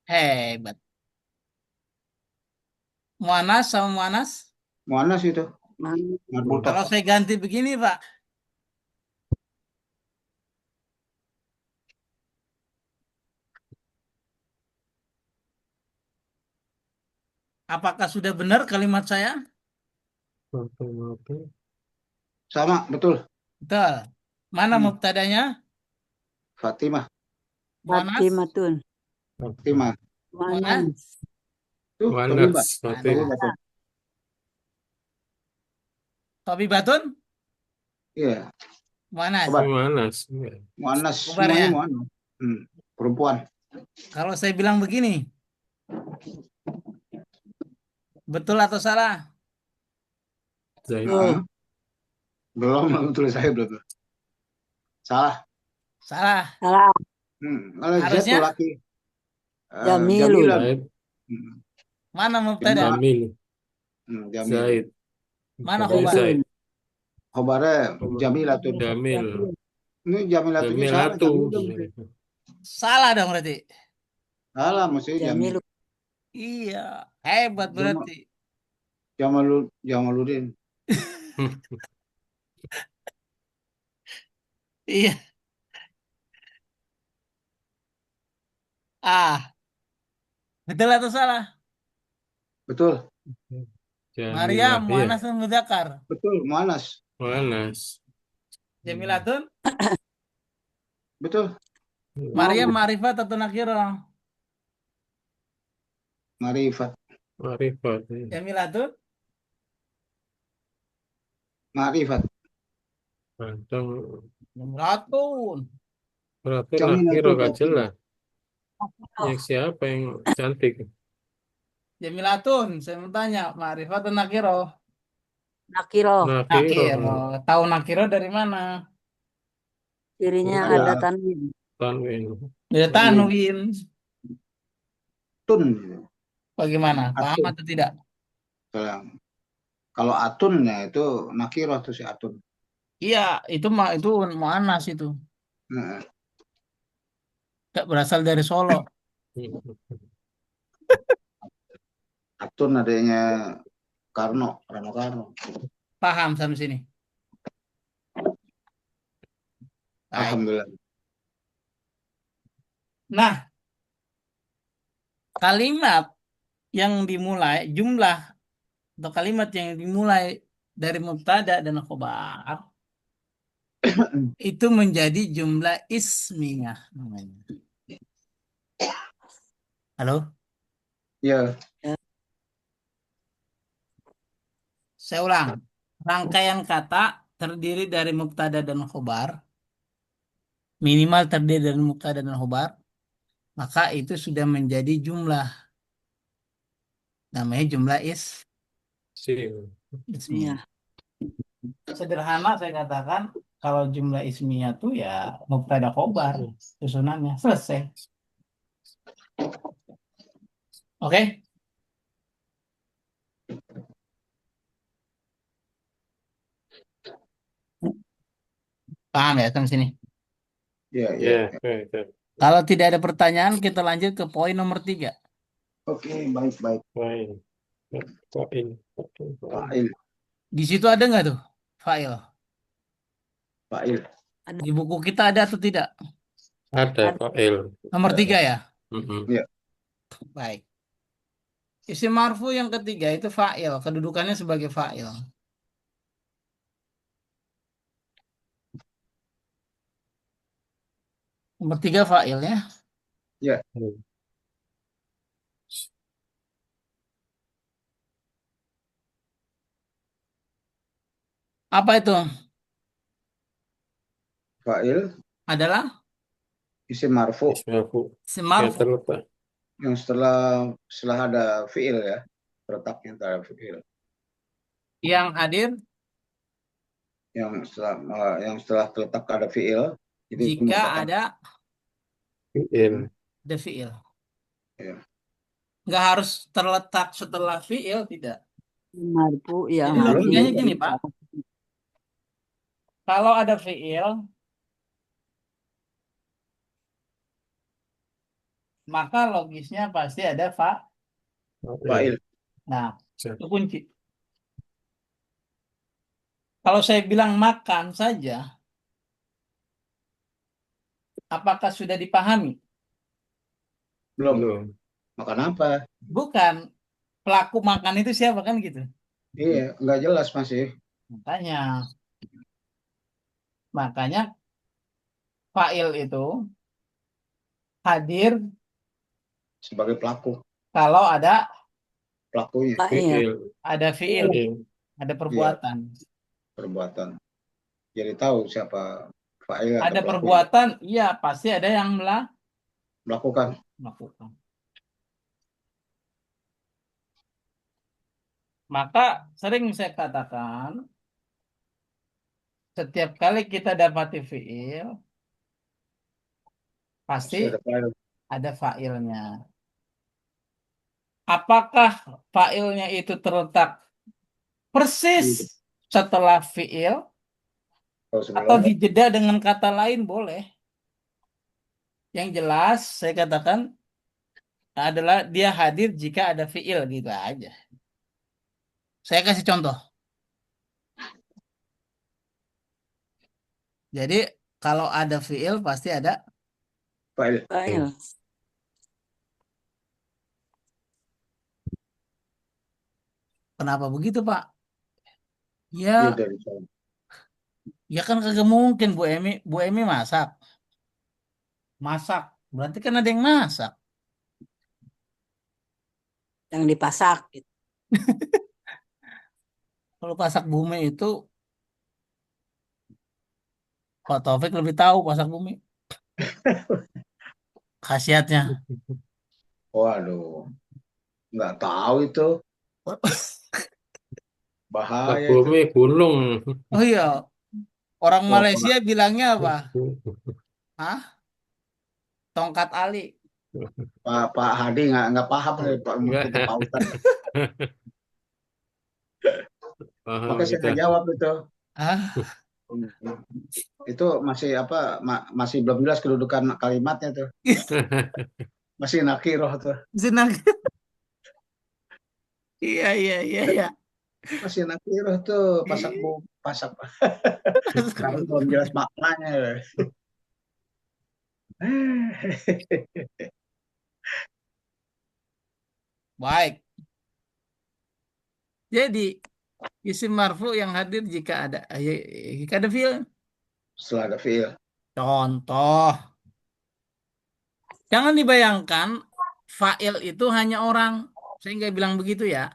Hebat. Muanas sama muanas? Muannas itu. Marbutoh. Kalau saya ganti begini, Pak. Apakah sudah benar kalimat saya? Sama, betul. Betul. Mana mubtadanya? Fatimah. Muanas? Fatimatun. Fatimah. Muanas? Tuh, Tobi Batu. Tobi batun? Iya. Muanas? Muannas. Khobarnya? Semuanya muannas. Perempuan. Kalau saya bilang begini, betul atau salah? Belum tulis saya belum. Salah. Salah. Salah. Kalau Z Harusnya? tuh laki. Jamilun. Jamilan. Mana mubtada? Jamil. Zaid. Mana khobar? Zaid. Khobarnya Jamilatun. Jamil. Ini Jamilatun ini salah. Jamilatu. Salah dong berarti. Salah maksudnya Jamil. Jamilun. Iya, hebat berarti. Jamaludin. Iya. Betul atau salah? Betul. Maria Jamilah. muannas dan mudzakkar. Betul, Muannas. Jamilatun? Betul. Maria ma'rifat atau nakirah? Marifat. Jamilatun? Marifat. Jamilatun. Nakiro gak jelas. Yang siapa yang cantik? Jamilatun, saya mau tanya, ma'rifat atau nakirah? Nakiro. Nakirah. Tahu nakirah dari mana? Cirinya Iya. ada tanwin. Dari tanwin. Tun. Bagaimana? Paham atau tidak? Kalau atun ya itu nakirah tuh si atun. Iya, itu muannas itu. Nah, Gak berasal dari Solo. Atun adanya Karno, Rano Karno. Paham sampai sini? Baik. Alhamdulillah. Nah, kalimat yang dimulai, jumlah atau kalimat yang dimulai dari mubtada dan khobar itu menjadi jumlah ismiyah namanya. Halo? Ya, Saya ulang. Rangkaian kata terdiri dari mubtada dan khobar, minimal terdiri dari mubtada dan khobar, maka itu sudah menjadi jumlah. Namanya jumlah Sim. ismiyah. Iya. Sederhana saya katakan, kalau jumlah ismiyah tuh ya mubtada khobar susunannya selesai. Oke? Paham ya sampai sini? ya, Ya, ya. ya. Kalau tidak ada pertanyaan, kita lanjut ke poin nomor 3. Oke, baik, baik. Fa'il. Fa'il. Fa'il, Di situ ada nggak tuh file? fa'il. Di buku kita ada atau tidak? Ada fa'il. Nomor 3 ya? Mm-mm. Ya, Baik. Isim marfu yang ketiga itu fa'il. Kedudukannya sebagai fa'il. Nomor 3 fa'il ya. ya. Apa itu? Fa'il, Adalah isim marfu Ismafu. isim Ya, marfu terletak. yang setelah ada fi'il ya, terletaknya antara fi'il. yang hadir Yang setelah terletak ada fi'il, itu jika merupakan Fi'il. ada fi'il. ya. Nggak harus terletak setelah fi'il, tidak. Marfu yang Jadi logikanya hadir. gini, Pak. Kalau ada fi'il, maka logisnya pasti ada fa. Fa'il, Nah, itu kunci. Kalau saya bilang makan saja, apakah sudah dipahami? belum. Belum. Makan apa? Bukan. Pelaku makan itu siapa kan gitu. Iya, nggak jelas masih. Makanya, makanya fa'il itu hadir Sebagai pelaku, kalau ada pelakunya, Fa'il. fi'il, Fi'il. ada iya, perbuatan. perbuatan. Jadi tahu siapa fa'il atau Ada pelaku perbuatan, iya pasti ada yang melakukan. melakukan. Maka sering saya katakan, setiap kali kita dapati fi'il, pasti Pasti ada fa'il. ada fa'ilnya. Apakah fa'ilnya itu terletak persis Iya. setelah fi'il Kalau atau sebelum dijeda dengan kata lain boleh. Yang jelas saya katakan adalah dia hadir jika ada fi'il gitu aja. Saya kasih contoh. Jadi kalau ada fi'il pasti ada. fa'il. Fa'il. Kenapa begitu, Pak? Iya, Ya, dari sana. ya kan kagak mungkin Bu Emi masak. Masak. Berarti kan ada yang masak. Yang dipasak gitu. Kalau pasak bumi itu Pak Taufik lebih tahu pasak bumi. Khasiatnya. Waduh, nggak tahu itu. Pak Bahaya itu. Bumi gunung. Oh iya, orang Wah, Malaysia bilangnya apa? Hah? Tongkat Ali. Pak Hadi nggak paham nih Pak Enggak. kita pautan. Paham Makanya saya kita. nggak jawab itu. Hah? Itu masih apa? Masih belum jelas kedudukan kalimatnya tuh. Masih nakiroh tuh. Senang. Iya, iya, iya, iya. Masih nakiroh tuh. Pasak. Karena belum jelas maknanya. Baik. Jadi isim marfu yang hadir jika ada fiil. Setelah ada fiil. Contoh, jangan dibayangkan fa'il itu hanya orang. Saya nggak bilang begitu ya.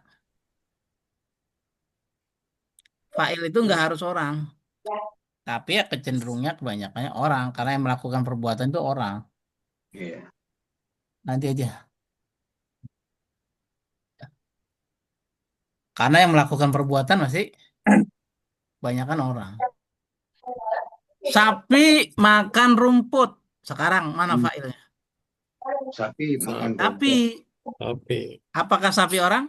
Fa'il itu nggak harus orang. Tapi ya kecenderungnya kebanyakannya orang. Karena yang melakukan perbuatan itu orang. Iya. Nanti aja. Karena yang melakukan perbuatan masih kebanyakan orang. Sapi makan rumput. Sekarang mana fa'ilnya? Sapi makan Sapi. rumput. Tapi Apakah sapi orang?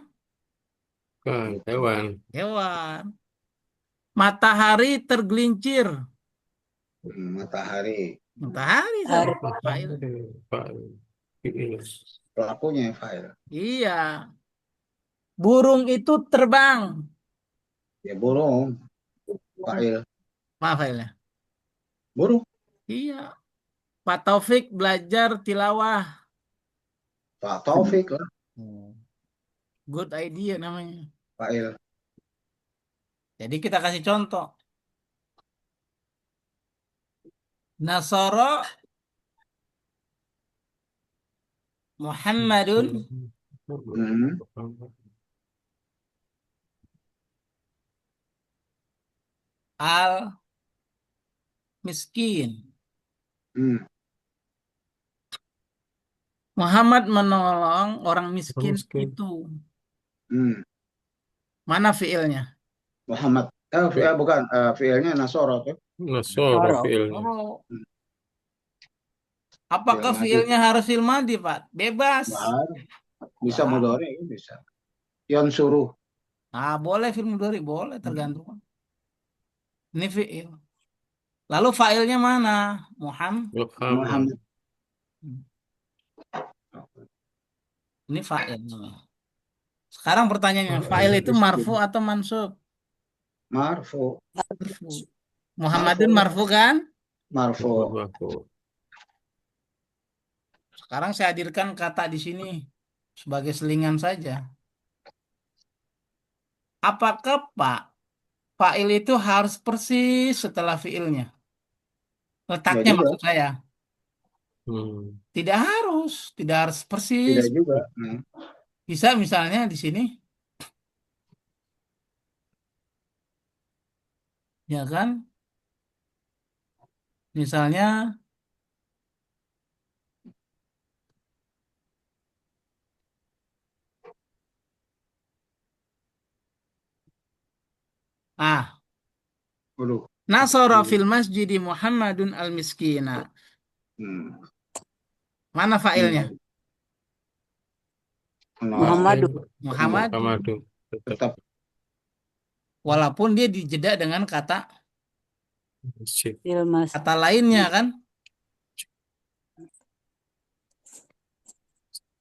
kan hewan. Hewan. Matahari tergelincir. Matahari. Matahari Hari. fa'il. Pak Pelakunya fa'il. Iya. Burung itu terbang. Ya burung. Fa'il. Maaf fa'ilnya. Burung. Iya. Pak Taufik belajar tilawah. Pak Taufik lah. Good idea namanya. Fa'il. Jadi kita kasih contoh. Nasara Muhammadun al miskin. Hmm. Muhammad menolong orang miskin miskin. itu. Hmm. Mana fiilnya? Muhammad. Bukan. Fiilnya Nasoro tuh. Nasoro fiilnya. Oh. Hmm. Apakah Fiil madi. fiilnya harus fiil madi, Pak? Bebas. Bisa Wah. mudhari bisa. Yon suruh. Nah, boleh fiil mudhari, boleh tergantung. Ini fiil. Lalu fa'ilnya mana? Muhammad. Muhammad. Ini fa'il. Sekarang pertanyaannya, fa'il itu marfu atau mansub? Marfu. Marfu. Muhammadun marfu kan? Marfu. Sekarang saya hadirkan kata di sini sebagai selingan saja. Apakah Pak fa'il itu harus persis setelah fiilnya? Letaknya Tidak juga. maksud saya. Tidak harus persis. Tidak juga. Bisa misalnya di sini, ya kan? Misalnya, Waduh. Nasara fil masjidi Muhammadun al-miskina. Mana fa'ilnya? Muhammadu. Muhammadu. Tetap. Walaupun dia dijeda dengan kata Filmas. kata lainnya kan?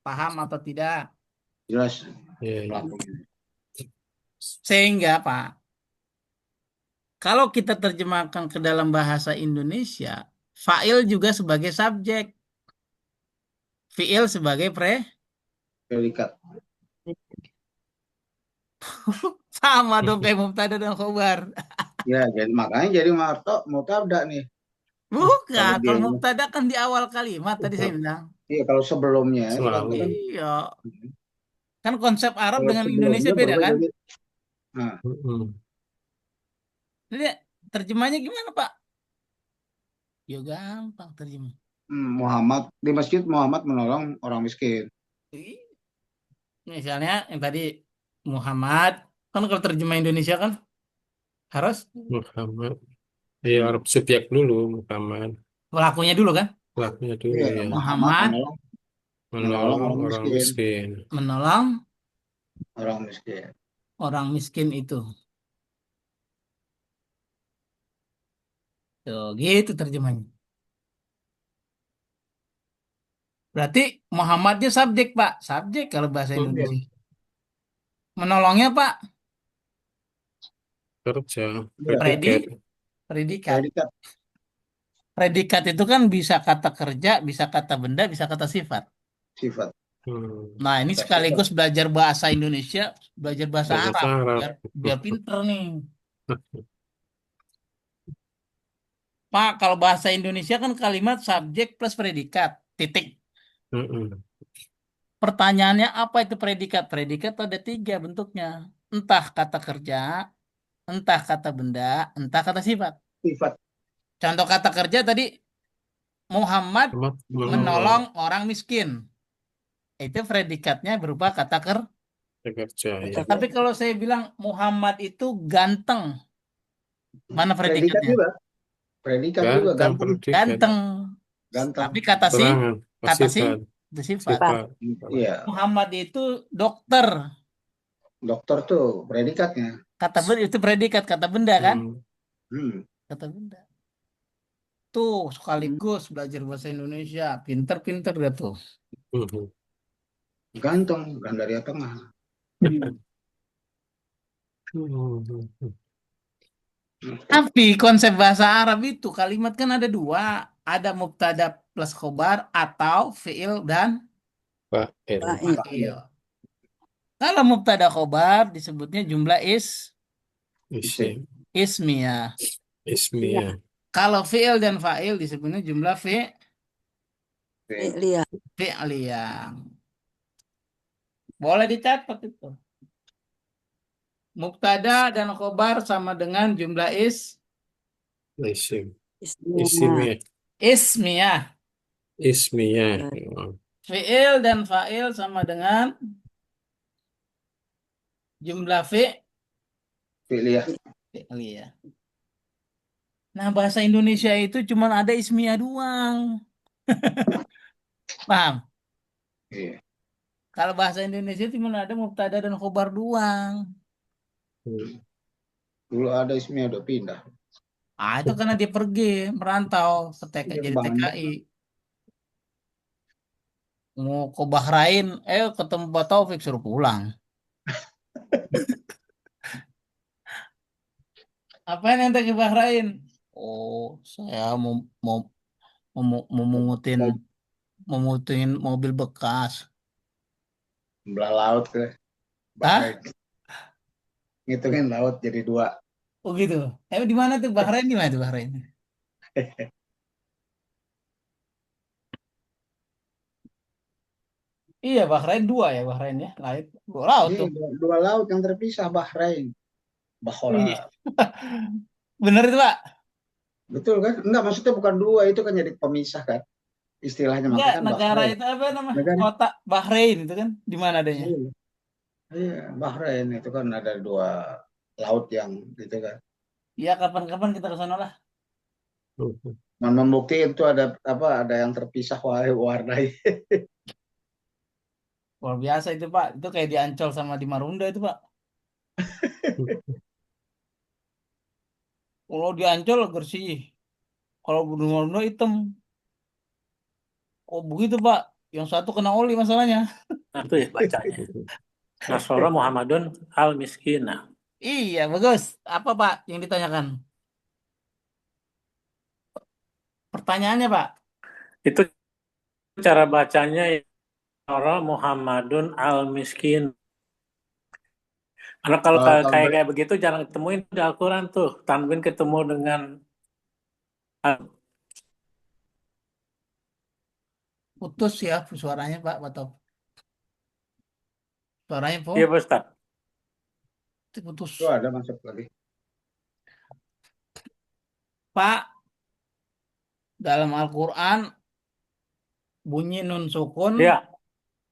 Paham atau tidak? Jelas. Ya. Sehingga Pak, kalau kita terjemahkan ke dalam bahasa Indonesia, fa'il juga sebagai subjek, fi'il sebagai Predikat. sama dong kayak mubtada dan khobar. Ya, makanya jadi mubtada nih. Bukan, kalau mubtada kan di awal kalimat tadi saya bilang. Iya, kalau sebelumnya. Iya. Kan konsep Arab dengan Indonesia beda kan? Jadi terjemahnya gimana Pak? Ya gampang terjemah. Muhammad di masjid Muhammad menolong orang miskin. Misalnya yang tadi Muhammad, kan kalau terjemah Indonesia kan harus Muhammad. Ya Arab subjek dulu Muhammad. pelakunya dulu kan? Pelakunya dulu Iya, ya. Muhammad menolong orang miskin. Menolong orang miskin itu. Tuh, gitu terjemahnya. Berarti Muhammadnya subjek, Pak. Subjek kalau bahasa Indonesia. Mm-mm. Menolongnya, Pak, Kerja, Iya, predikat. predikat. predikat Predikat itu kan bisa kata kerja, bisa kata benda, bisa kata sifat. sifat. Hmm. Nah, ini Kata sifat. sekaligus belajar bahasa Indonesia, belajar bahasa Bahasa Arab, Arab. biar pinter nih. Pak, kalau bahasa Indonesia kan kalimat subjek plus predikat, titik. Mm-mm. Pertanyaannya apa itu predikat? Predikat ada tiga bentuknya. Entah kata kerja, entah kata benda, entah kata sifat. Sifat. Contoh kata kerja tadi, Muhammad Amat menolong menolong orang miskin. Itu predikatnya berupa kata kerja. kerja Kata ya. Tapi kerja. kalau saya bilang Muhammad itu ganteng, mana Predikat predikatnya? juga. Predikat juga Ganteng ganteng. predikat. Ganteng. Ganteng. Tapi kata si, Keterangan. kata si Sifat. itu sifat. Sifat. Sifat. Iya. Muhammad itu dokter. Dokter tuh predikatnya. Kata benda itu predikat kata benda kan? Hmm. Hmm. Kata benda. Tuh Hmm. sekaligus belajar bahasa Indonesia. Pinter-pinter dia tuh. Mhm. Ganteng. Gandaria Tengah. Hmm. Mhm. Tapi konsep bahasa Arab itu kalimat kan ada dua. Ada mubtada plus khobar atau fiil dan Fa'il. Fa'il. fa'il. Kalau mubtada khobar disebutnya jumlah Isim. Isim. ismiyah. Iya. Ismiyah. Kalau fiil dan fa'il disebutnya jumlah Fi'liyah. fi'liyah. Boleh dicatat itu. Mubtada dan khobar sama dengan jumlah Isim. Ismiyah. Isimiyah. ismiyah. Ismiyah. Ya. Fi'il dan fa'il sama dengan jumlah Fi'liyah. fi'liyah. Nah, bahasa Indonesia itu cuma ada ismiyah doang. Paham? Iya. Kalau bahasa Indonesia cuma ada mubtada dan khobar doang. Hmm. Dulu ada Ismiyah udah pindah. Ah, itu karena dia pergi merantau ke Dia ke jadi Bandung. TKI. Mau ke Bahrain, ketemu Pak Taufik suruh pulang. Apain ente ke Bahrain? Oh, saya mau mau Mau memutin mobil bekas. belah laut ke Hah? Bahrain. Ngitungin laut jadi dua. Oh gitu. Di mana tuh Bahrain? Di mana tuh Bahrain? Iya, Bahrain dua ya Bahrain ya. Laut, dua laut Ini tuh. dua laut yang terpisah Bahrain. Iya. Bahora. Bener itu, Pak? Betul kan? Enggak, maksudnya bukan dua, itu kan jadi pemisah kan. Istilahnya Enggak, makanya kan negara Bahrain. itu apa nama? Negara. Kota Bahrain itu kan di mana adanya? Iya, iya, Bahrain itu kan ada dua laut yang gitu kan. Ya kapan-kapan kita ke sana lah. Mhm. Membuktikan itu ada apa? Ada yang terpisah warnai. Luar biasa itu, Pak. Itu kayak di Ancol sama di Marunda itu, Pak. Kalau di Ancol bersih. Kalau di Marunda hitam. Oh begitu, Pak. Yang satu kena oli masalahnya. Nah, itu ya bacanya. Nasoro Muhammadun al-Miskin. Nah, Iya, bagus. Apa, Pak, yang ditanyakan? Pertanyaannya, Pak. itu cara bacanya Nasoro Muhammadun al-Miskin. Karena kalau Kalau kayak kayak begitu jarang ditemuin di Al-Quran tuh. Tanwin ketemu dengan Putus ya suaranya, Pak. Atau suaranya, iya Po. Pak Ustaz. Putus. itu ada masuk lagi. Pak, dalam Al-Quran bunyi nun sukun Iya,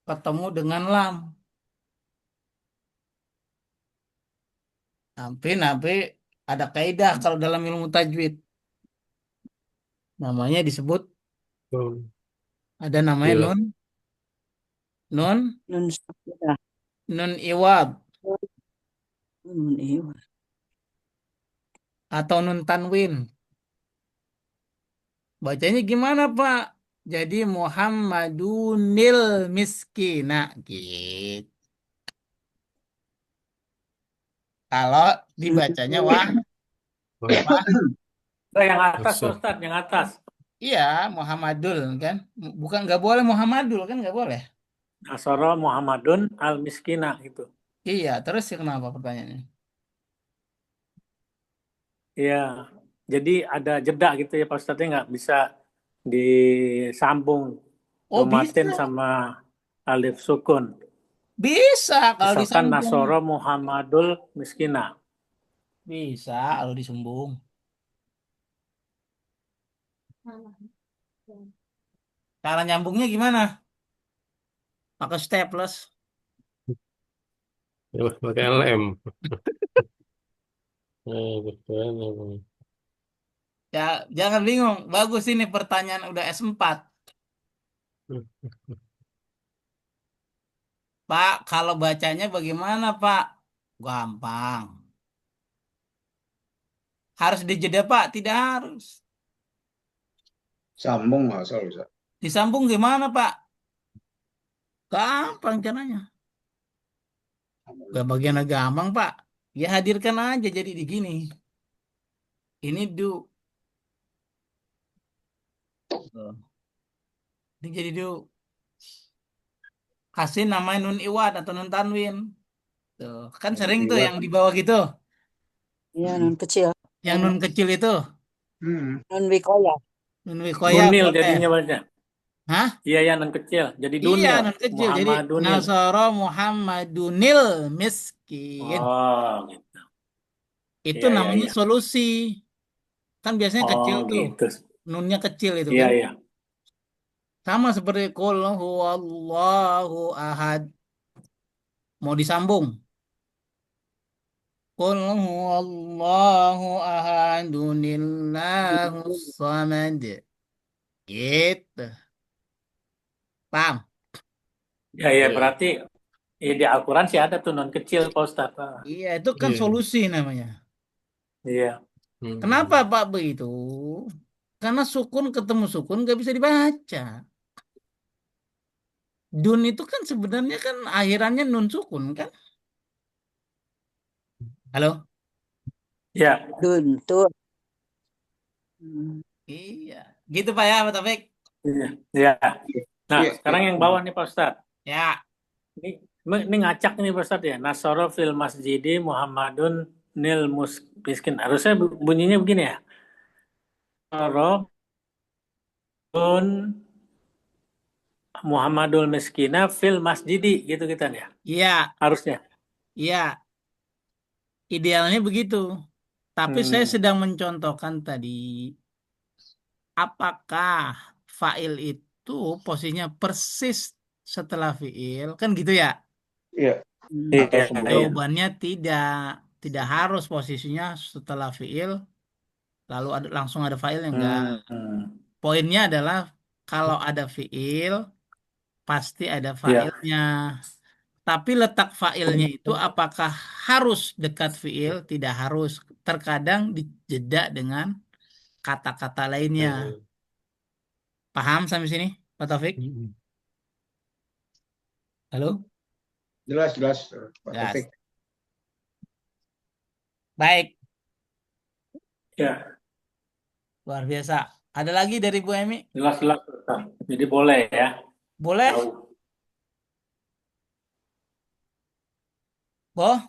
ketemu dengan lam. Tapi ada kaidah kalau dalam ilmu tajwid. Namanya disebut, Hmm. ada namanya Iya. nun Nun sakidah. nun iwad Nun iya. atau nun tanwin. Bacanya gimana, Pak? Jadi Muhammadunil miskina gitu. Kalau dibacanya wah, wah, Oh, yang atas Pak Masa. Ustadz, yang atas. iya Muhammadul kan? Bukan nggak boleh Muhammadul kan nggak boleh. Nasoro Muhammadun al-Miskina gitu. Iya, terus ya kenapa pertanyaannya? Iya, jadi ada jeda gitu ya Pak Ustadz, nggak bisa disambung Oh domatin bisa, sama alif sukun. bisa kalau Misalkan disambung. Nasoro Muhammadul Miskina. Bisa kalau disambung. Cara nyambungnya gimana? Pakai staples. Ya, pakai lem. Betul. Emang. Ya, jangan bingung. Bagus ini pertanyaan udah S4. Pak, kalau bacanya bagaimana, Pak? Gampang. Harus dijeda, Pak? Tidak harus. Sambung nggak asal bisa. Disambung gimana, Pak? Gampang caranya. Gak bagian gampang, Pak. Ya hadirkan aja jadi di gini. Ini Tuh. Ini jadi kasih namanya nun iwad atau nun tanwin. Tuh. Kan sering tuh Lewat. yang di bawah gitu. Iya, nun kecil. Yang nun kecil itu. Hmm. Nun wikoya. Nun wikoya Nunil boleh. jadinya baca. Hah? Iya ya non kecil. Jadi Iya, Dunil. nun kecil. Jadi Muhammadunil. Nasara Muhammadunil miskin. Oh, gitu. Itu Iya, iya, namanya iya. solusi. Kan biasanya Oh, kecil tuh. gitu. Nunnya kecil itu Iya, kan. iya. Sama seperti Qul huwallahu ahad. Mau disambung. Qul huwallahu ahadunillahus samad. Gitu. Paham? Ya, ya, Ya. berarti ya, di Al-Quran sih ada tuh non kecil Pak Ustadz. Iya, itu kan Iya. solusi namanya. Iya. Kenapa Hmm. Pak begitu? Karena sukun ketemu sukun nggak bisa dibaca. Dun itu kan sebenarnya kan akhirannya nun sukun kan? Halo? Ya, Dun, tuh. Hmm. Iya. Gitu Pak ya, Pak Taufik. iya, iya. Nah, Iya, iya. sekarang yang bawah nih Pak Ustadz. Ya. Ini ngacak nih Pak Ustadz ya. Nasoro fil masjidi Muhammadun nil miskin. Harusnya bunyinya begini ya. Nasoro dun Muhammadul miskina fil masjidi gitu kita ya. Iya. Harusnya. Iya. Idealnya begitu. Tapi saya Hmm. sedang mencontohkan tadi. Apakah fa'il itu posisinya persis setelah fi'il? Kan gitu ya? Iya. Atau Iya, sebelum. iya. Jawabannya tidak. Tidak harus posisinya setelah fi'il. Lalu langsung ada fa'ilnya. Enggak. Hmm. Poinnya adalah kalau ada fi'il, pasti ada Ya. fa'ilnya. Tapi letak fa'ilnya itu apakah harus dekat fi'il? Tidak harus. Terkadang dijeda dengan kata-kata lainnya. Paham sampai sini, Pak Taufik? Hmm. Halo? Jelas, jelas, Pak Taufik. Gas. Baik, Ya, luar biasa. Ada lagi dari Bu Emi? jelas-jelas. Jadi boleh ya. Boleh? Tahu. Boh?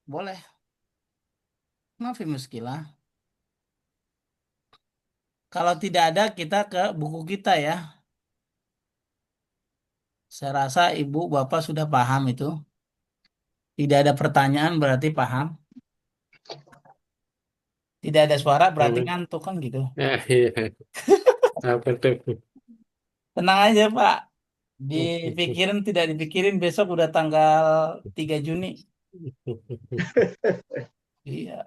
Boleh. Maaf, muskilah. Kalau tidak ada, kita ke buku kita ya. Saya rasa Ibu, Bapak sudah paham itu. Tidak ada pertanyaan berarti paham. Tidak ada suara berarti Apa? ngantuk kan gitu. Iya. Apa tuh? Tenang aja Pak. Dipikirin tidak dipikirin besok udah tanggal 3 Juni. Iya,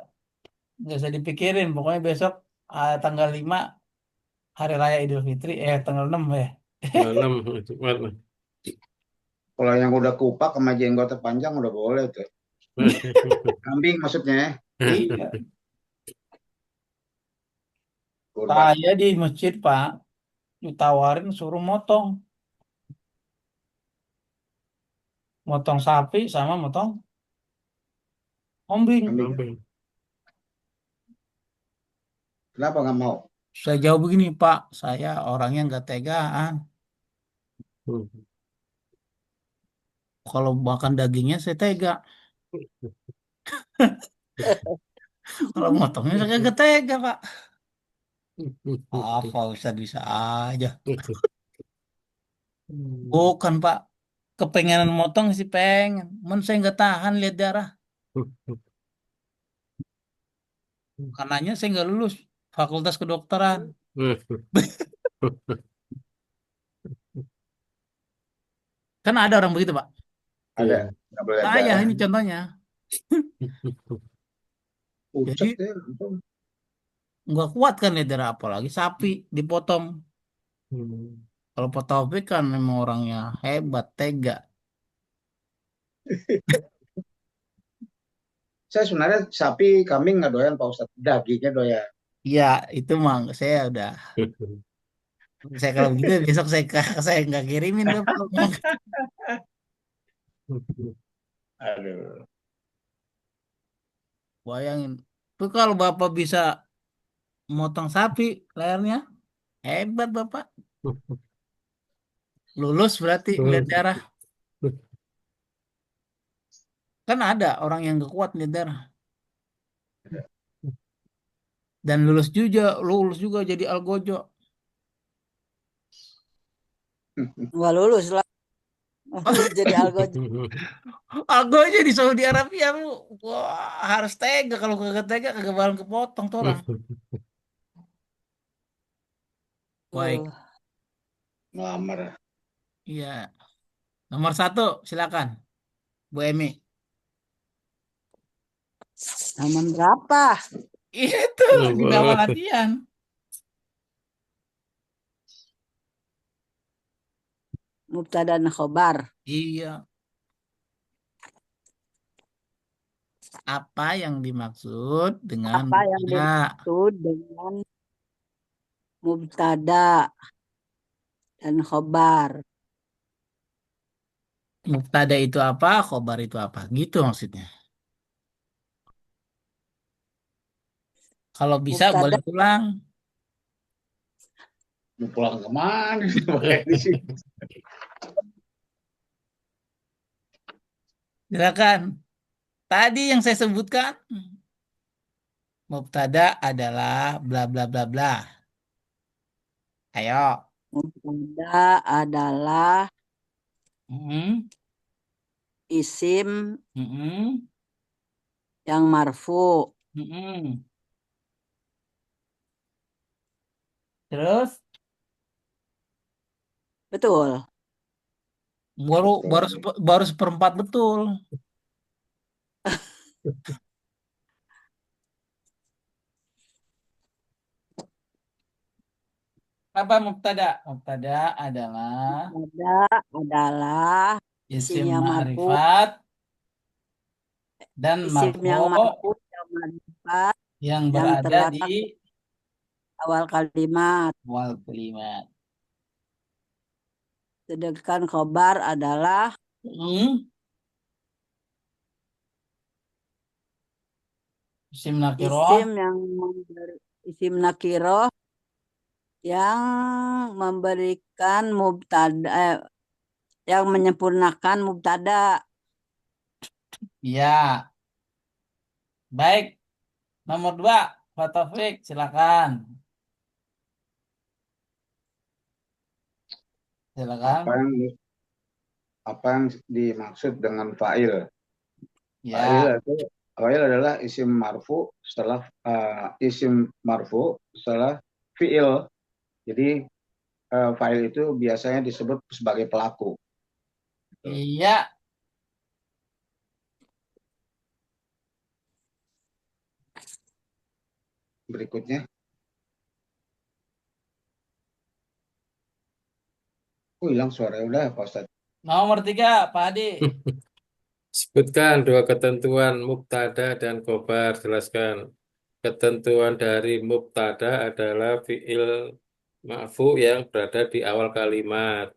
nggak usah dipikirin. Pokoknya besok tanggal 5 Hari Raya Idul Fitri. Tanggal 6 ya. Malam cepat. Kalau yang udah kupak sama jenggot panjang udah boleh tuh. Kambing maksudnya. Iya. kurban. Saya di masjid, Pak, ditawarin suruh motong. Motong sapi sama motong kambing. Kambing. Kambing. Kenapa nggak mau? Saya jawab begini, Pak, saya orangnya nggak tegaan. Hmm. Kalau makan dagingnya saya tega. Kalau motongnya saya nggak tega, Pak. Apa Ustaz bisa aja. Bukan, Pak. Kepengenan motong sih pengen. Men saya nggak tahan lihat darah. Karenanya saya nggak lulus Fakultas Kedokteran. Kan ada orang begitu, Pak. Ada, Iya. nggak boleh lihat Saya darah. ini contohnya. Pucet Jadi ya. nggak kuat kan lihat darah, apalagi sapi dipotong. Hmm. Kalau Pak Taufik kan memang orangnya hebat, tega. Saya sebenarnya sapi, kambing nggak doyan Pak Ustadz. Dagingnya doyan. Ya, itu mah saya udah. Saya kalau begitu besok saya nggak kirimin tuh. Aduh. Bayangin. Tuh kalau Bapak bisa motong sapi lehernya, hebat Bapak. Lulus berarti lihat darah. Kan ada orang yang nggak kuat lihat darah. Dan lulus juga jadi algojo. Nggak lulus lah. Jadi algojo. Algojo di Saudi Arabia, Bu. Wah, harus tega. Kalau kagak tega, kagak bakal kepotong tuh orang. Baik. Ngelamar. Iya. Nomor satu, silakan. Bu Emi. Aman berapa? Itu di nama latihan. Mubtada dan khobar. Iya. Apa yang dimaksud dengan Apa yang mubtada? dimaksud dengan mubtada dan khobar? Mubtada itu apa? Khobar itu apa? Gitu maksudnya. Kalau bisa Mubtada boleh pulang. Mau pulang kemana? Pakai di sini. Silakan. Tadi yang saya sebutkan, mubtada adalah bla bla bla bla. Ayo. mubtada adalah Mm-mm. isim Mm-mm. yang marfu. Mm-mm. Terus Betul. baru baru Betul. baru seperempat betul. Apa mubtada? Mubtada adalah Mubtada adalah isim isim yang marfu, ma'rifat dan isim marfu yang marfu yang marifat yang yang berada di terletak di awal kalimat. awal kalimat. Sedangkan khobar adalah Hmm. Isim nakiroh. isim nakiroh yang memberikan mubtada, yang menyempurnakan mubtada. Ya, baik. Nomor dua, Pak Taufik, silakan. Apa Silakan. yang apa yang dimaksud dengan fa'il? Fa'il Ya, itu fa'il adalah isim marfu setelah fi'il. Jadi fa'il itu biasanya disebut sebagai pelaku. iya. Berikutnya, hilang suara udah Pak Ustadz. Nomor tiga, Pak Adi. Sebutkan dua ketentuan mubtada dan khobar. Jelaskan. ketentuan dari mubtada adalah fiil ma'fu yang berada di awal kalimat.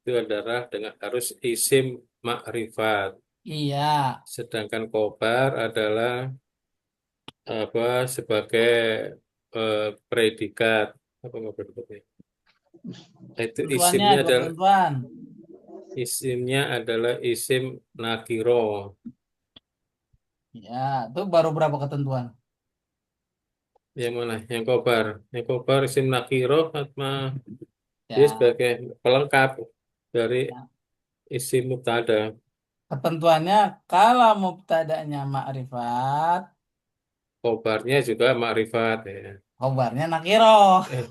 Itu adalah dengan harus isim ma'rifat. Iya. Sedangkan khobar adalah apa sebagai predikat. Apa nggak predikatnya? Itu Ketentuannya dua ketentuan. isimnya adalah isim nakiro. Ya, itu baru berapa ketentuan? Yang mana? Yang khobar. Yang khobar isim nakiro sama dia Ya, sebagai pelengkap dari ya. isim mubtada. Ketentuannya kalau mubtada'nya ma'rifat, Khobarnya juga makrifat ya. khobarnya nakiroh, Eh,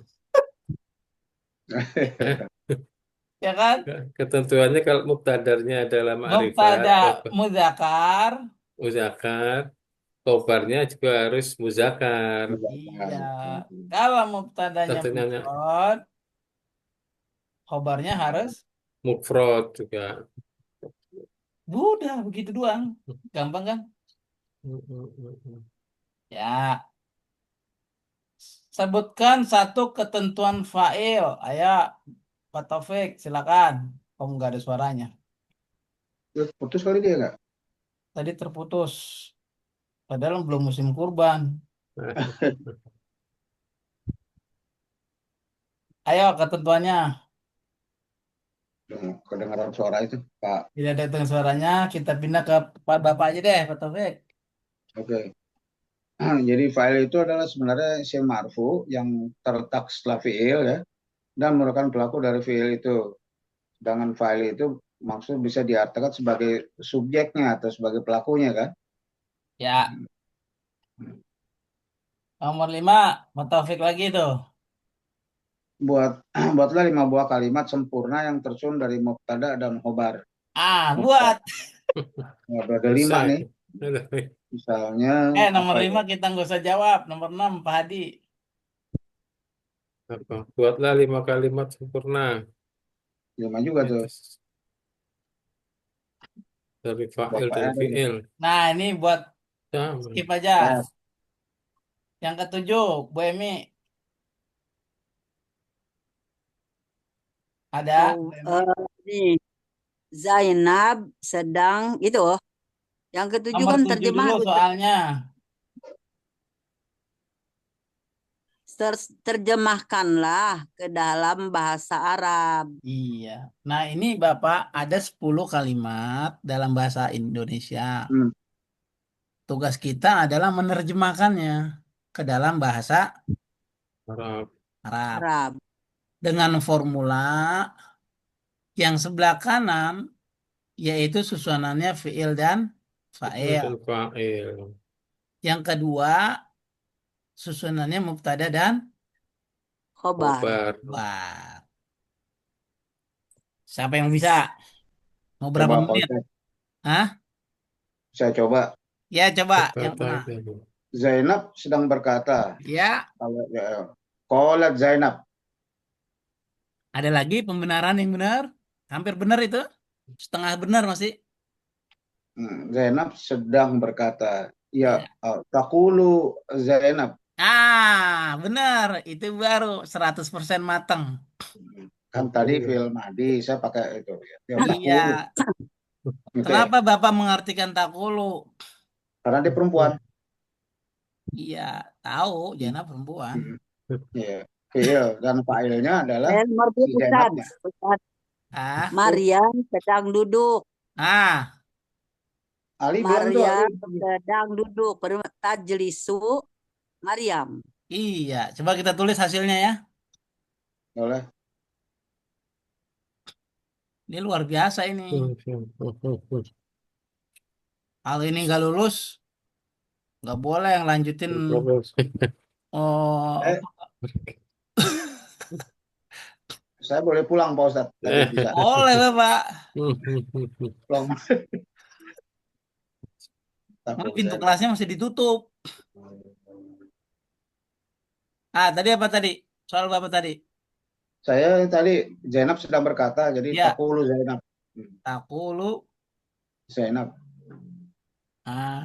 ya kan? Ketentuannya kalau mubtadarnya adalah makrifat, Mubtada mudzakkar, muzakar, khobarnya juga harus muzakar. iya. Kalau mubtadanya Ketentuannya mufrad, khobarnya harus mufrad juga. udah begitu doang. Gampang kan? Ya, sebutkan satu ketentuan fa'il. Ayo, Pak Taufik, silakan. Kamu nggak ada suaranya. Putus kali dia nggak? Tadi terputus. Padahal belum musim kurban. Ayo, ketentuannya. Kedengaran suara itu, Pak. Tidak datang suaranya, kita pindah ke Pak Bapak aja deh, Pak Taufik. Oke. Jadi file itu adalah sebenarnya isim marfu yang terletak setelah fiil ya, dan merupakan pelaku dari fiil itu. Sedangkan file itu maksud bisa diartikan sebagai subjeknya atau sebagai pelakunya kan. Ya, nomor 5, Pak Taufik lagi tuh. Buat buatlah 5 buah kalimat sempurna yang tersusun dari mubtada dan khobar. Buat. Ada 5 Bisa. nih. Misalnya Nomor apa 5 ya? kita nggak usah jawab. Nomor 6, Pak Hadi. Apa? Buatlah 5 kalimat sempurna. 5 juga tuh. Dari fa'il Bapak dan ada nih. fi'il. Nah, ini buat Sama. skip aja. Nah, Yang ketujuh, Bu Emi. Ada? Bu Emi? Nih, Zainab sedang itu. Yang ketujuh Nomor kan 7 terjemah dulu soalnya. terjemahkanlah ke dalam bahasa Arab. Iya. Nah, ini Bapak ada 10 kalimat dalam bahasa Indonesia. hmm, Tugas kita adalah menerjemahkannya ke dalam bahasa Arab. Arab. Arab. Dengan formula yang sebelah kanan, yaitu susunannya fi'il dan Fi'il fa'il. dan fa'il. Yang kedua, susunannya mubtada dan Khobar. Khobar. khabar. Siapa yang bisa? Mau berapa coba Pak menit? Ustadz. Hah? Saya coba. Ya, coba yang Kata tengah. aja. Zainab sedang berkata. Ya, Kalau ya, qalat Zainab. ada lagi pembenaran yang benar. Hampir benar itu. Setengah benar masih. Zainab sedang berkata. Ya, Ya. taqulu Zainab. Benar. Itu baru 100% matang. Kan tadi film madi saya pakai itu ya. Ya, Iya. taqulu. Gitu ya. Kenapa Bapak mengartikan takulu? Karena dia perempuan. Iya, tahu Jana perempuan. Iya. Fiil dan fa'ilnya adalah Nomor si Ustaz. Zainabnya. Ustaz. Ah, Maryam sedang duduk. Ali bilang tuh Ali. Maryam sedang duduk. Tajlisu Maryam. Iya. Coba kita tulis hasilnya ya. Boleh. Ini luar biasa ini. Kalau ini nggak lulus, nggak boleh yang lanjutin. Oh, Saya boleh pulang Pak Ustadz. Tadi bisa. boleh Bapak. Pulang. Karena pintu kelasnya masih ditutup. Tadi apa tadi? Soal Bapak tadi. Saya tadi Zainab sedang berkata, jadi Ya. taqulu Zainab. Takulu. Zainab.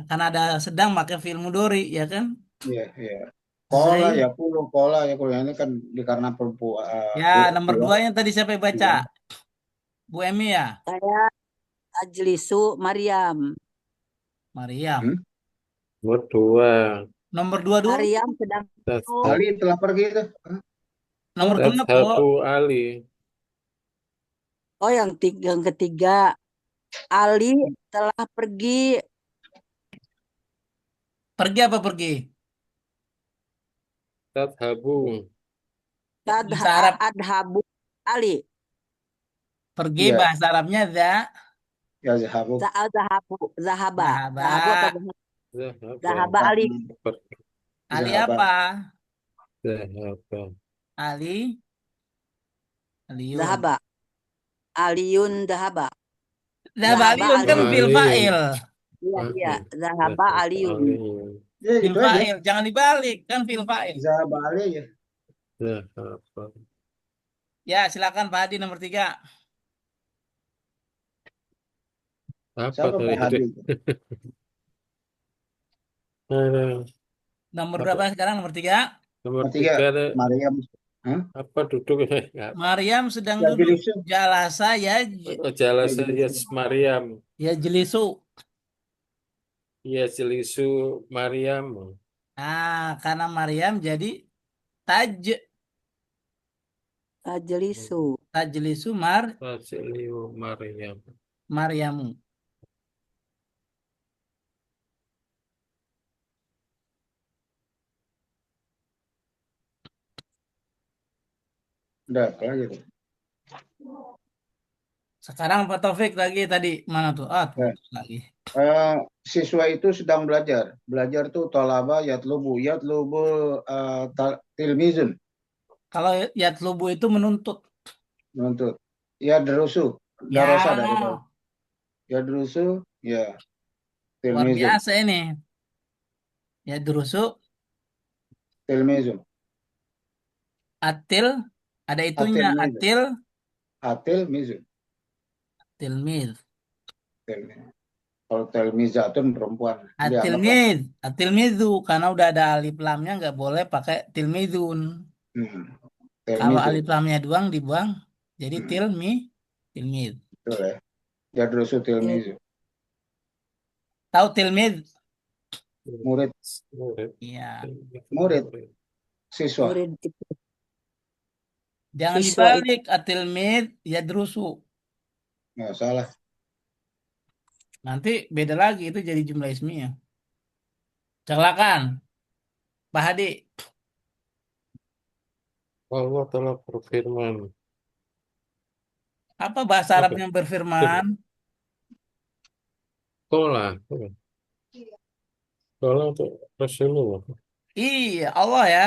Kan ada sedang pakai fi'il mudhari, ya kan? Iya, iya. Kola Zai. ya puluh, kola ya puluh. Ini kan karena perempuan, Ya, nomor dua yang tadi siapa yang baca? Bu Emi ya? Saya Tajlisu Maryam. Mariam. Hmm? Nomor dua. Nomor dua dulu. Maryam sedang duduk. Ali telah pergi itu. Hah? Nomor kenapa? Oh, Tadhabu Ali. Oh, yang ketiga. Ali telah pergi. pergi apa pergi? Tadhabu. Bahasa Arab. Adhabu Ali. Pergi Iya, bahasa Arabnya ya zahabu. Zahabu. Zahaba. zahaba. Zahabu apa zahaba? Zahaba Zahaba. Ali. Ali Zahaba. apa? Zahaba. Ali. Aliun. Zahaba. Aliun Zahaba. Zahaba Zahaba Aliun kan Oh, Aliun. fil Ali. fa'il. Iya, iya. Oke. Zahaba Zahaba Aliun. Ali. Ya Fil itu aja. fa'il. Jangan dibalik. Kan fil fa'il. Zahaba Ali ya. Zahaba. Ya, silakan Pak Hadi nomor 3. Apa Siapa tadi? Pak Hadi? Ada. Nomor Apa? berapa sekarang? Nomor 3. Nomor Nomor tiga, tiga ada Maryam. Hah? apa duduk? Mariam sedang Ya duduk. jelisu. Jalasa ya Jala Ya saya jelisu. Maryam. ya jelisu. Ya jelisu Maryam. Karena Mariam jadi taj Tajlisu. tajlisu Tajliu Maryam. Maryamu. Udah, apa lagi tuh? Sekarang Pak Taufik lagi tadi mana tuh? Ya. Putus lagi. Siswa itu sedang belajar. Belajar tuh tolaba yatlubu. Yatlubu tilmizun. Kalau yatlubu itu menuntut. Menuntut. Ya derusu. Darosa dari bawah. Ya, Ya derusu. Ya luar tilmizun. biasa ini. Ya durusu Tilmizun. atil ada itunya Atilmizun. atil Atilmizun. tilmid. Tilmizun. Kalau tilmizatun perempuan. Dianggaplah. Atilmid, atilmidu karena udah ada alif lamnya nggak boleh pakai tilmidun. Kalau Tilmizun. alif lamnya doang dibuang jadi Hmm, tilmid. betul ya. Ya derusu Til- tilmizun. Tahu tilmid? Murid. Murid. Iya. Murid. Siswa. Murid itu. Jangan Siswa itu. dibalik atilmid ya drusu. Nggak salah. Nanti beda lagi itu jadi jumlah ismiyah. Silakan, Pak Hadi. Allah telah berfirman. Apa bahasa Arab Apa? yang berfirman? Kola. Kola untuk Rasulullah. Iya, Allah ya.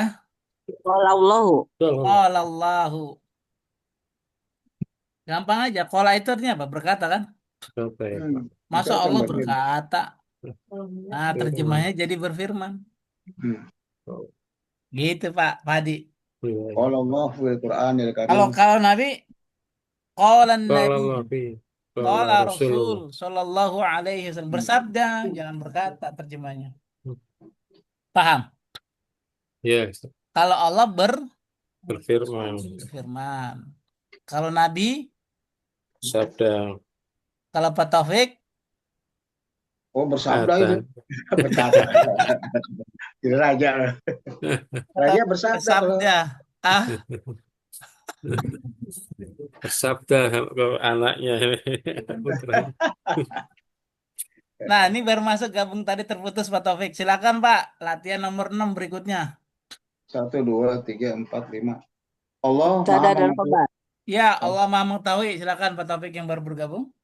Wallahu. Kola. Qala Allahu. Gampang aja. Qala itu artinya apa? Berkata kan? Apa ya, Pak? Masa Itu akan Allah berbeda. berkata? Nah, Firman. terjemahnya jadi berfirman. Hmm. Gitu, Pak Hadi. Iya. Qala Allah fil Qur'anil Kalau Karim. kalau Nabi, qala Kola Nabi, Nabi. Kola qala Rasul Rasulullah. sallallahu alaihi wasallam. Hmm. Bersabda, jangan berkata terjemahnya. Paham? Yes. Kalau Allah Berfirman. berfirman. Kalau Nabi, Sabda. kalau Pak Taufik, Oh bersabda itu. Kata. Berkata. Jadi raja. Raja Pak bersabda kalau bersabda. Ah, Bersabda ke anaknya. Putranya. nah ini baru masuk gabung tadi terputus Pak Taufik. Silakan Pak, latihan nomor 6 berikutnya. 1, 2, 3, 4, 5. Allah maha Mubtada dan mengetahui. khabar. Ya, Allah Maha mengetahui. Silakan Pak Taufik yang baru bergabung.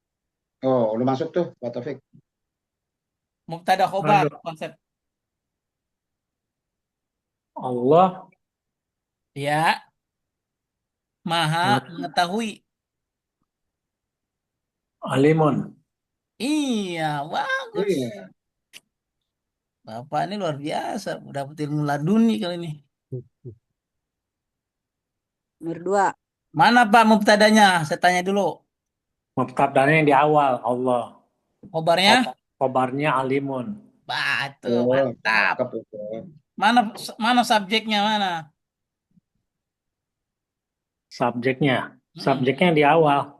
Oh udah masuk tuh Pak Taufik. Mubtada khobar konsep. Allah Ya, Maha mengetahui. alimun. Iya, bagus. Iya. Bapak ini luar biasa, dapat ilmu laduni kali ini. Nomor 2. Mana Pak mubtadanya? Saya tanya dulu. Mubtadanya yang di awal Allah. Khobarnya? Khobarnya alimun. Batu, Oh, mantap. cakep itu. Mana mana subjeknya mana? Subjeknya. Mm-mm. Subjeknya di awal.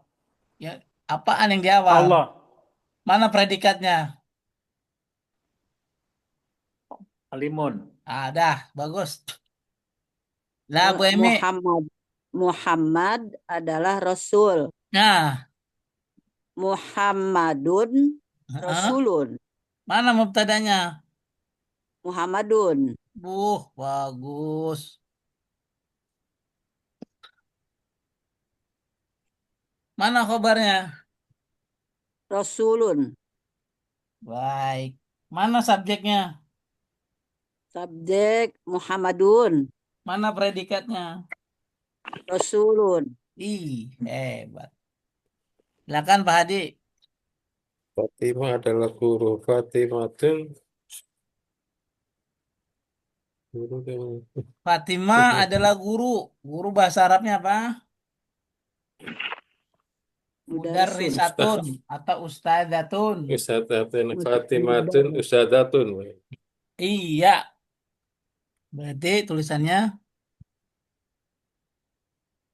Ya, apaan yang di awal? Allah. Mana predikatnya? Alimun. Ada, bagus. Lah, Bu Emi. Muhammad Muhammad adalah Rasul. Nah, Muhammadun heeh. Rasulun. Mana mubtadanya? Muhammadun Bagus. Mana khobarnya? Rasulun. Baik. Mana subjeknya? Subjek Muhammadun Mana predikatnya? Rasulun. Ih, hebat. Silakan Pak Hadi. Fatimah adalah guru. Fatimatun guru yang Fatimah adalah guru. Guru bahasa Arabnya apa? Mudarrisun. Mudarrisatun atau ustadzatun. Ustadzatun. Fatimatun ustadzatun. Iya, berarti tulisannya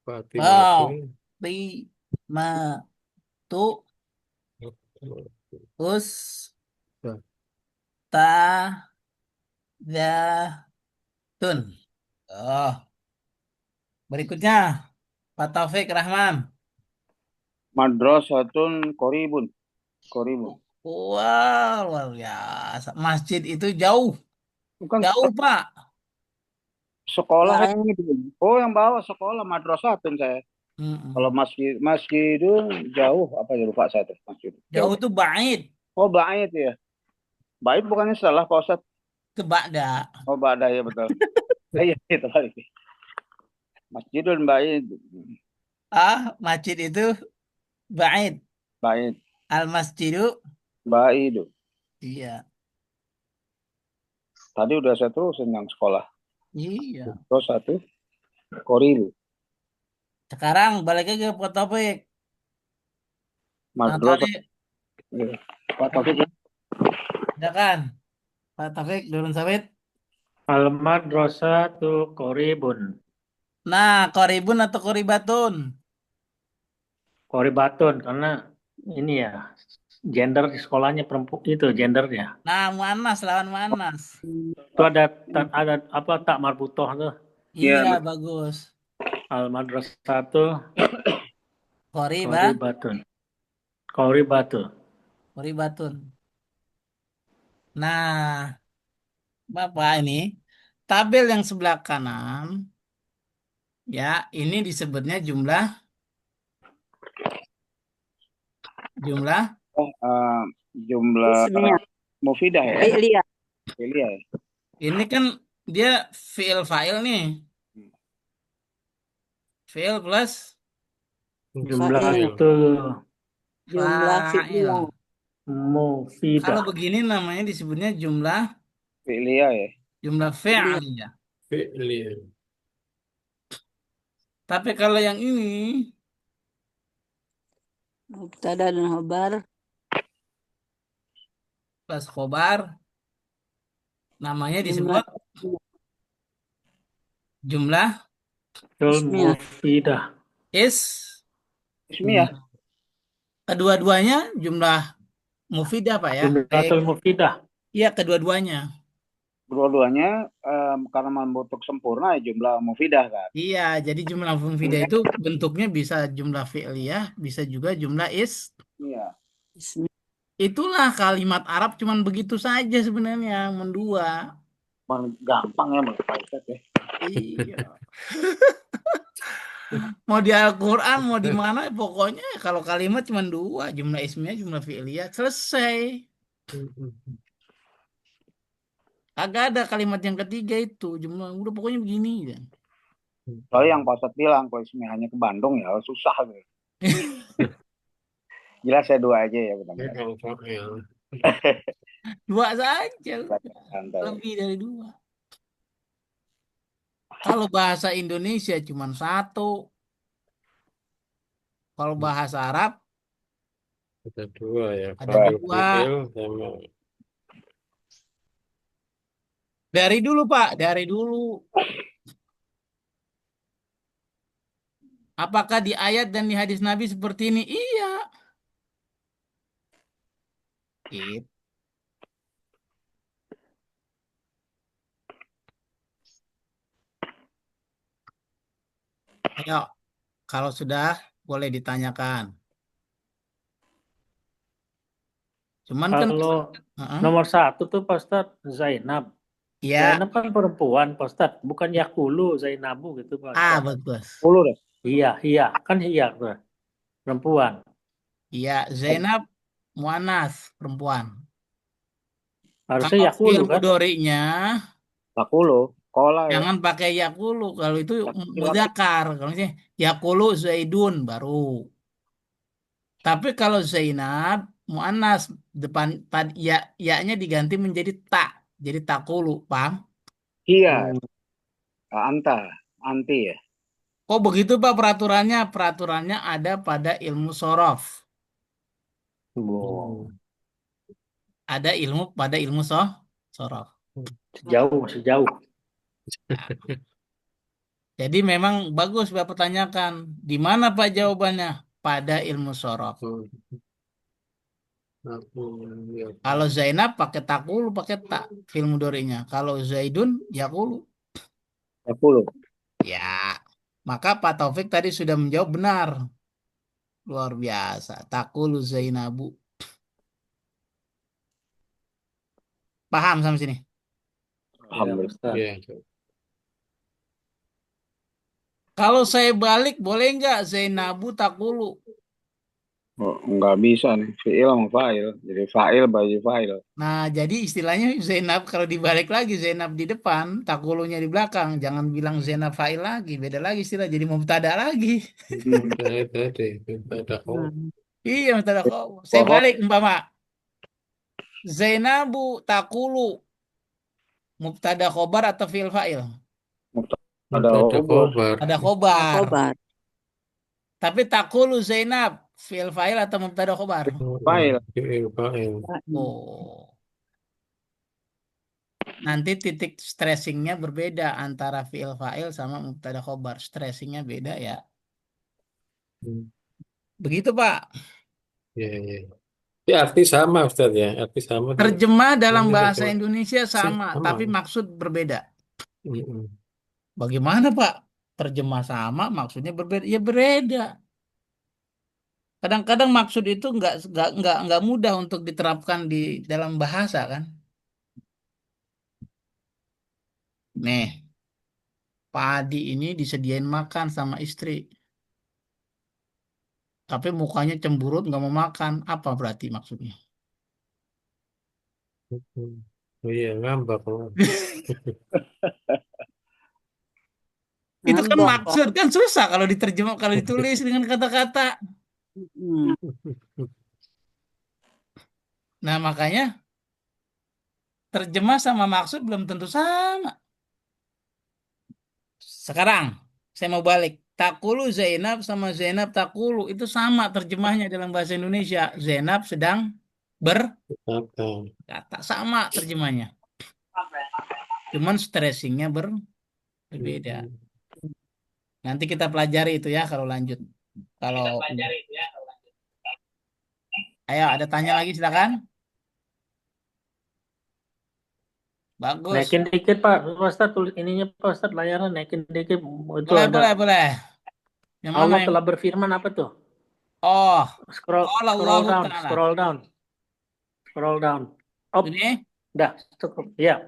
wow. Fatimatun Lima tu ustadzatun. Oh, berikutnya Pak Taufik Rahman. Madrasatun koribun. Koribun. Wow, luar biasa. Masjid itu jauh, Bukan jauh Pak. sekolah Baik. itu. Oh, yang bawa sekolah madrasatun saya. Kalau Mm-mm. masjid masjid itu jauh apa ya lupa saya tuh masjid. Jauh itu bait, Oh, bait ya. Bait bukannya salah Pak Ustadz. itu ba'da. Oh, Ba'da ya betul. Iya itu lagi. Masjidun bait. Masjid itu bait. Bait. Al masjidu, Bait. iya, Tadi udah saya terusin yang sekolah. iya. Terus satu koril. Sekarang balik lagi ke Pak Taufik. Nah, tadi, Madrasah. Pak Taufik. silakan. Pak Taufik, Durun Sawit. Al-madrasatu qoribun. Nah, koribun atau koribatun? Qoribatun. Karena ini ya. Gender di sekolahnya perempuan itu gendernya. Nah, muannas lawan muannas. Itu ada apa tak marbutoh tuh. Iya, Iya, bagus. Al-madrasatu Koriba, qoribatun. Qoribatun. koribatun. Nah, Bapak ini tabel yang sebelah kanan, ya, ini disebutnya jumlah. jumlah Ismiyah. mufidah ya. Fi'liyah. Fi'liyah ya. Ini kan dia fiil fa'il nih. Fiil plus Jumlah Fa'il. itu Jumlah fa'il. fi'liyah. mufidah. Kalau begini namanya disebutnya Fi'liyah ya. jumlah Fi'liyah. fi'liyah. fi'li. Tapi kalau yang ini Mubtada dan khobar. plus khobar namanya Jumlah disebut jumlah Betul, ismiyah. mufidah. is. Ismiyah. Kedua-duanya jumlah mufidah Pak ya. Baik. Jumlatul mufidah. Iya, kedua-duanya. Dua-duanya karena membentuk sempurna ya jumlah mufidah kan. Iya, jadi jumlah mufidah itu bentuknya bisa jumlah fi'liyah, bisa juga jumlah is. Iya. Ismiyah. Itulah kalimat Arab cuman begitu saja sebenarnya, mendua. Gampang ya menurut Pak Ustadz ya. Iya. Mau di Al-Quran, mau di mana, pokoknya kalau kalimat cuma dua, jumlah ismiyah, jumlah fi'liyah, selesai. Kagak ada kalimat yang ketiga itu, jumlah udah pokoknya begini. Ya. Soalnya yang Pak Ustadz bilang kalau ismiyahnya ke Bandung ya susah gitu. Jelas saya dua aja ya benar-benar. Dua saja, Santai. lebih dari dua. Kalau bahasa Indonesia cuma satu, kalau bahasa Arab Ada dua ya. ada Fa'il dua. fi'il sama Dari dulu, Pak. Dari dulu. Apakah di ayat dan di hadis Nabi seperti ini? Iya. Gitu. Ayo, kalau sudah boleh ditanyakan. Cuman kan, Kalau Heeh. nomor satu tuh Pak Ustadz Zainab. Ya, Zainab kan perempuan Pak Ustadz, bukan Yakulu Zainabu gitu Pak Ustadz. bagus. Puluh deh. Iya, iya, kan iya tuh, perempuan. Iya, Zainab Muanas perempuan. Harusnya Kalau Yakulu fi'il kan? mudhari'nya Takulu, kola ya. jangan pakai yakulu. Kalau itu Laki-laki. mudzakkar. Kalau misalnya yakulu Zaidun baru. Tapi kalau Zainab Muanas depan ya ya-nya diganti menjadi tak. Jadi takulu, paham? Iya, Hmm. anta, anti ya. Oh begitu Pak peraturannya? Peraturannya ada pada ilmu sorof. Wow. Ada ilmu pada ilmu sorof. Sejauh, masih jauh. Nah, jadi memang bagus Bapak tanyakan. Di mana Pak jawabannya? Pada ilmu sorof. Kalau Zainab pakai takulu, pakai tak fil mudhari'nya. Kalau Zaidun yakulu. 10. Ya, maka Pak Taufik tadi sudah menjawab benar. Luar biasa. Takulu Zainabu. Paham sampai sini? Ya, Alhamdulillah. Ustadz. Ya. Kalau saya balik, boleh nggak Zainabu takulu? Oh, nggak bisa nih. Fi'il sama fa'il. Jadi fa'il bagi fa'il. Nah, jadi istilahnya Zainab kalau dibalik lagi Zainab di depan, takulunya di belakang. Jangan bilang Zainab fa'il lagi, beda lagi istilah. Jadi mubtada lagi. Tadi ada Iya, mubtada khabar. Saya Pokok balik umpama Zainabu takulu mubtada khobar atau fi'il fa'il? ada ada obor. khobar. Ada khobar. Kobar. Tapi takulu Zainab fi'il fa'il atau mubtada khobar? Fa'il. Fa'il. Oh. Nanti titik stressingnya berbeda antara fi'il fa'il sama mubtada khobar. Stressingnya beda ya. Begitu Pak. Ya, ya. Ya, arti sama Ustaz ya, arti sama. Terjemah dalam Ini bahasa terjemah Indonesia sama, sama. tapi maksud berbeda. Mm-mm. Bagaimana Pak? Terjemah sama, maksudnya berbeda. Ya berbeda. Kadang-kadang maksud itu nggak mudah untuk diterapkan di dalam bahasa kan. Nih, Pak Adi ini disediain makan sama istri. Tapi mukanya cemburut nggak mau makan. Apa berarti maksudnya? Oh iya, ngambek. Itu kan Ngambek, Pak. maksud kan susah kalau diterjemah kalau ditulis dengan kata-kata. Hmm. Nah makanya terjemah sama maksud belum tentu sama. Sekarang saya mau balik. Takulu Zainab sama Zainab takulu itu sama terjemahnya dalam bahasa Indonesia. Zainab sedang berkata, Apa? sama terjemahnya. Cuman stressingnya berbeda. Nanti kita pelajari itu ya kalau lanjut. Kalau ayo ada tanya lagi silakan. Bagus. Naikin dikit Pak Ustadz, tulis ininya Pak Ustadz, layarnya naikin dikit. Itu Boleh, ada boleh, boleh. Yang mana Allah yang telah berfirman apa tuh? Oh, Scroll, qala scroll Allahu down, Ta'ala. scroll down, scroll down. Up, Ini dah cukup. Ya,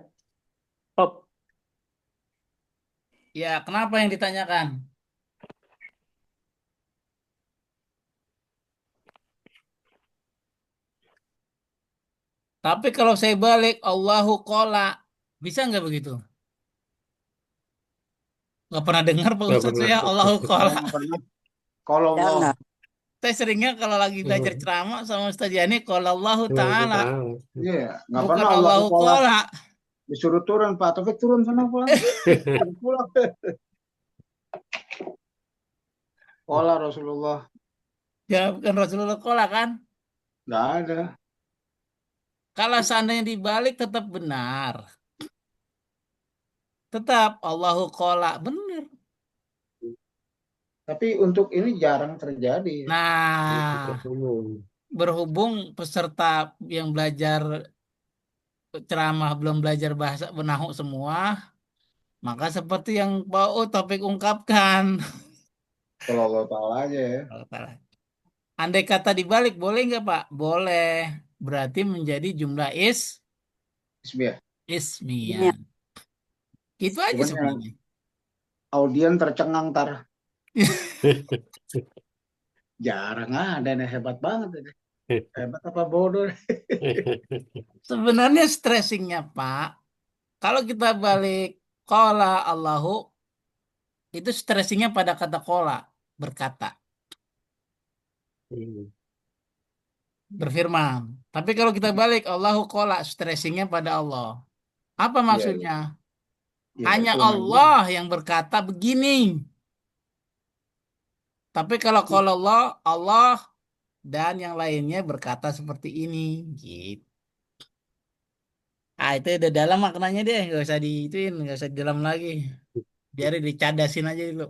up. ya kenapa yang ditanyakan? Tapi kalau saya balik Allahu qala, bisa nggak begitu? Nggak pernah dengar Pak Nggak Ustadz pernah. saya Allahu qala. Saya nggak pernah. Kalau Allah, Jangan. Saya seringnya kalau lagi belajar ceramah sama Ustaz Yani qala Allahu Ta'ala, iya, nggak bukan pernah Allah Allahu sekolah qala. disuruh turun Pak Taufik turun sana pulang. Pulang. Sekolah Rasulullah Ya bukan Rasulullah qala kan? nggak ada. Kalau seandainya dibalik tetap benar. Tetap Allahu qola. Benar. Tapi untuk ini jarang terjadi. Nah, Umum. berhubung peserta yang belajar ceramah belum belajar bahasa Benahu semua, maka seperti yang Pak Topik ungkapkan. Kalau Allah Ta'ala aja ya. Kalau salah. Andai kata dibalik, boleh nggak Pak? Boleh. Berarti menjadi jumlah Bismillah. ismiyah. Ini Itu aja Cuman yang sebenarnya. audien tercengang tar. Jarang ada nih, hebat banget ini. Hebat apa bodoh? Sebenarnya stressingnya Pak, kalau kita balik kola Allahu, itu stressingnya pada kata kola, berkata, Hmm. berfirman. Tapi kalau kita balik Allahu kola, stressingnya pada Allah. Apa Iya, iya. maksudnya? Ya, Hanya itu namanya. Allah yang berkata begini. Tapi kalau Allah, Allah dan yang lainnya berkata seperti ini. Gitu. Ah, itu udah dalam maknanya deh, nggak usah diituin, nggak usah dalam lagi. Biar dicadasin aja dulu.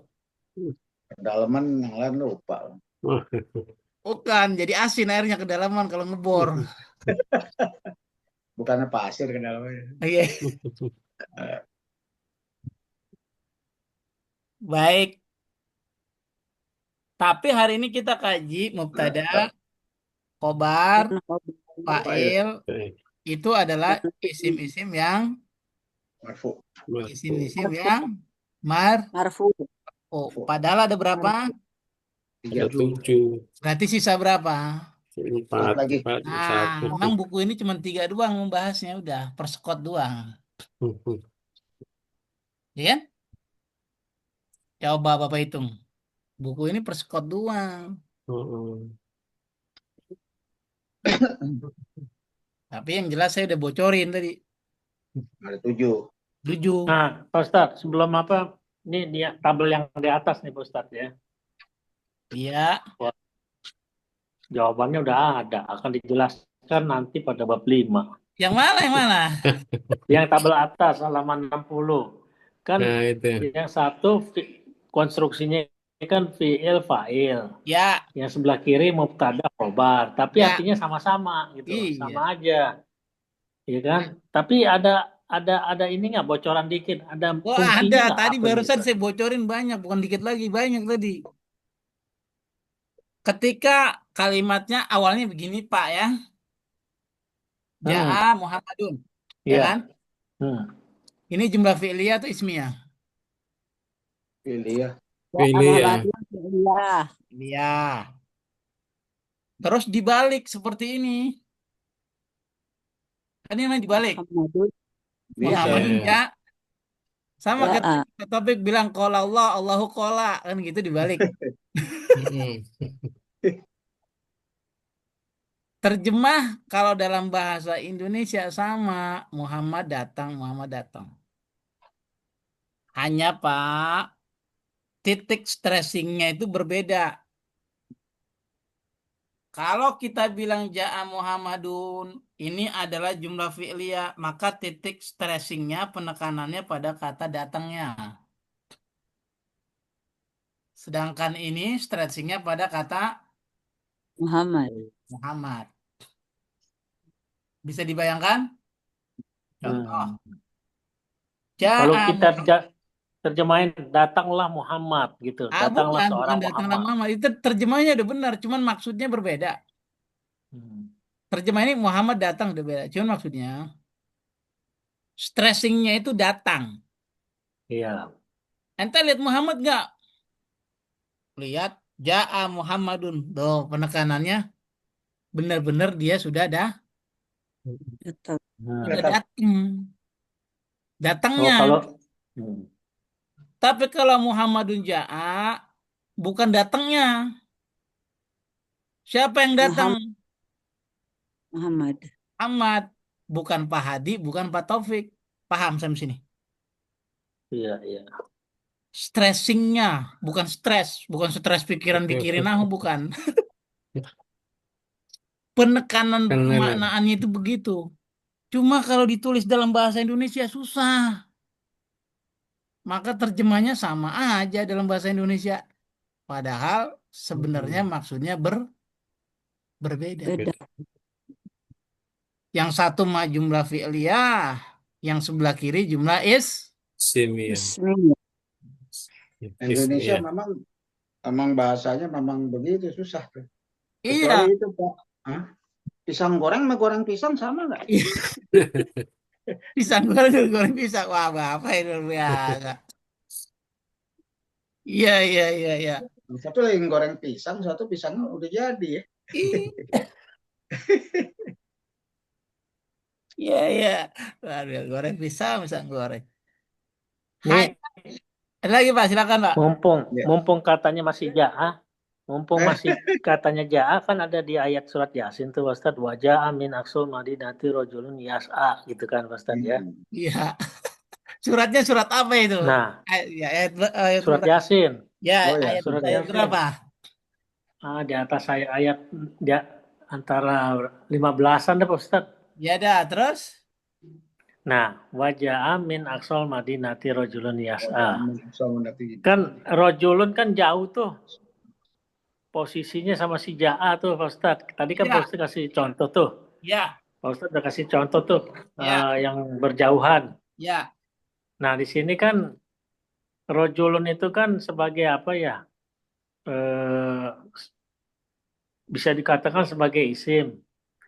Kedalaman yang lain lupa. Bukan, jadi asin airnya kedalaman kalau ngebor. Bukannya pasir kedalamannya. Oke, baik. Tapi hari ini kita kaji mubtada, khobar, dan khobar Fa'il, fa'il, Baik. itu adalah dan isim-isim yang marfu, isim-isim marfu. yang mar. Marfu. Oh, marfu. padahal ada berapa? Marfu. Ada 3. 7, Berarti sisa berapa? 4, Lagi. 4, Nah, 1. memang buku ini cuma 3 doang membahasnya, udah persekot doang. Ya kan? Coba Bapak hitung. Buku ini persekot doang. Tapi yang jelas saya udah bocorin tadi. Ada 7. 7. Nah, Pak Ustadz, sebelum apa, ini dia tabel yang di atas nih Pak Ustadz ya. Iya. Jawabannya udah ada, akan dijelaskan nanti pada bab 5. Yang mana yang mana? Yang tabel atas halaman 60. Kan Nah, itu. yang satu konstruksinya kan fiil fa'il. Ya, Yang sebelah kiri mubtada khobar, tapi ya. artinya sama-sama gitu, sama Iya. aja. Iya kan? Tapi ada ini nggak bocoran dikit, ada Oh, fungsinya ada. nggak Tadi apa barusan gitu? saya bocorin banyak, bukan dikit lagi, banyak tadi. Ketika kalimatnya awalnya begini, Pak ya. Ja'a Muhammadun. Ya Iya. kan? Hmm. Ini jumlah fi'liyah atau ismiyah? Pilih ya. Pilih ya. Iya. Iya. Terus dibalik seperti ini. Kan ini dibalik. Muhammadun. Bisa. Muhammadun Bisa. ya. Sama Ya. ketika topik bilang qala Allah, Allahu qala. Kan gitu dibalik. Mm-mm. Terjemah kalau dalam bahasa Indonesia sama. Muhammad datang, Muhammad datang. Hanya Pak, titik stressingnya itu berbeda. Kalau kita bilang Ja'a Muhammadun, ini adalah jumlah fi'liyah, maka titik stressingnya, penekanannya pada kata datangnya. Sedangkan ini stressingnya pada kata Muhammad. Muhammad. Bisa dibayangkan? Contoh. Kalau Ja'a kita Muhammad. terjemahin datanglah Muhammad gitu, datanglah Bukan seorang datanglah Muhammad. Muhammad. Itu terjemahnya udah benar, cuman maksudnya berbeda. Hmm. Terjemah ini Muhammad datang udah beda, cuman maksudnya stressingnya itu datang. Iya. Ente lihat Muhammad nggak? Lihat Ja'a Muhammadun. Tuh penekanannya benar-benar dia sudah Betul. Nah. sudah Datang. datang. Oh, Datangnya. kalau hmm. Tapi kalau Muhammadun Ja'a bukan datangnya. Siapa yang datang? Muhammad. Ahmad. Bukan Pak Hadi, bukan Pak Taufik. Paham sampai sini? Iya, iya. Stressingnya, bukan stres pikiran pikirin aku bukan. Penekanan Karena pemaknaannya itu begitu. Cuma kalau ditulis dalam bahasa Indonesia susah. maka terjemahnya sama aja dalam bahasa Indonesia. Padahal sebenarnya maksudnya berbeda. Beda. Yang satu mah jumlah fi'liyah, yang sebelah kiri jumlah Isim ya. Ismi. Indonesia Ismiyah. memang bahasanya memang begitu susah tuh. Kecuali Iya. itu Pak. Hah? Pisang goreng sama goreng pisang sama nggak? Pisang goreng, goreng pisang. Wah, Bapak ini luar biasa. Iya, iya, iya, iya. Satu lagi goreng pisang, satu pisangnya udah jadi ya. Ih, iya, iya. Waduh, goreng pisang, pisang goreng. Hai, Nih, ada lagi Pak, silakan Pak. mumpung Ya. mumpung katanya masih ja'ah, mumpung masih katanya ja'ah kan ada di ayat surat Yasin tuh Pak Ustadz, wajah amin aksul madinati rojulun yas'a gitu kan Pak Ustadz ya. Iya. Suratnya surat apa itu? Nah, Ya, ayat surat berapa? Yasin, Ya, Oh ya, surat ayat Yasin. berapa? Di atas ayat di antara 15-an deh Pak Ustadz. Ya dah, terus? Nah, wajah amin aksol madinati rojulun yas'a. Mendati. Kan rojulun kan jauh tuh posisinya sama si Ja'a tuh Pak Ustadz. Tadi kan Pak Ya, Ustadz kasih contoh tuh. ya, Pak Ustadz udah kasih contoh tuh ya, yang berjauhan. ya. Nah, di sini kan rojulun itu kan sebagai apa ya? Eh, bisa dikatakan sebagai isim.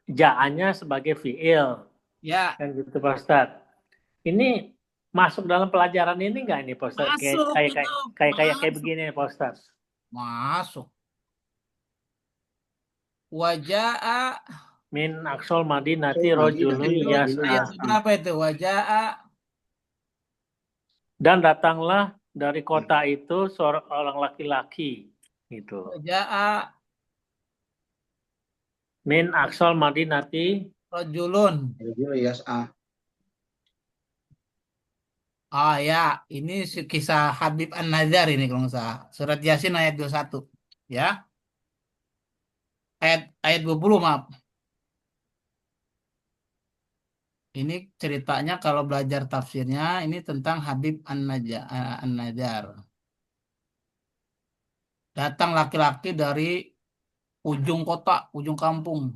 Ja'anya sebagai fi'il. Ya, Kan gitu Pak Ustadz. Ini masuk dalam pelajaran ini nggak ini Pak Ustadz? masuk itu. Kayak Masuk. begini Pak Ustadz. Masuk. Waja'a. Min aksol madinati Aksol rojulun madinati Itu rojulun yas'a. ayat berapa itu? Waja'a. Dan datanglah dari kota itu seorang laki-laki. Gitu. Waja'a Min aksol madinati. rojulun. Rojulun yas'a. Ah ya, ini kisah Habib An-Najjar ini kalau nggak salah. Surat Yasin ayat 21. Ya, ayat 20 maaf. Ini ceritanya kalau belajar tafsirnya ini tentang Habib An-Najjar. Datang laki-laki dari ujung kota, ujung kampung.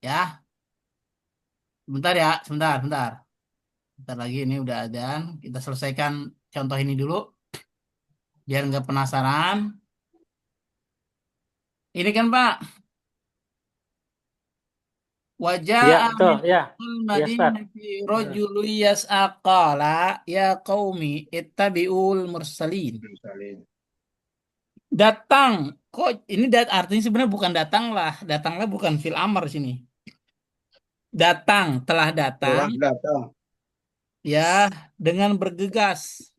Ya, bentar ya, sebentar, bentar. Bentar lagi ini udah adzan. Kita selesaikan contoh ini dulu, biar nggak penasaran. Ini kan Pak, wajah Ya, amin betul. Ya, ya Ustaz. madinati rajulu yas'aqala ya qaumi ittabi'ul mursalin. Datang. Kok ini artinya sebenarnya bukan datanglah. Datanglah bukan fil amr sini. Datang, telah datang Datang. ya dengan bergegas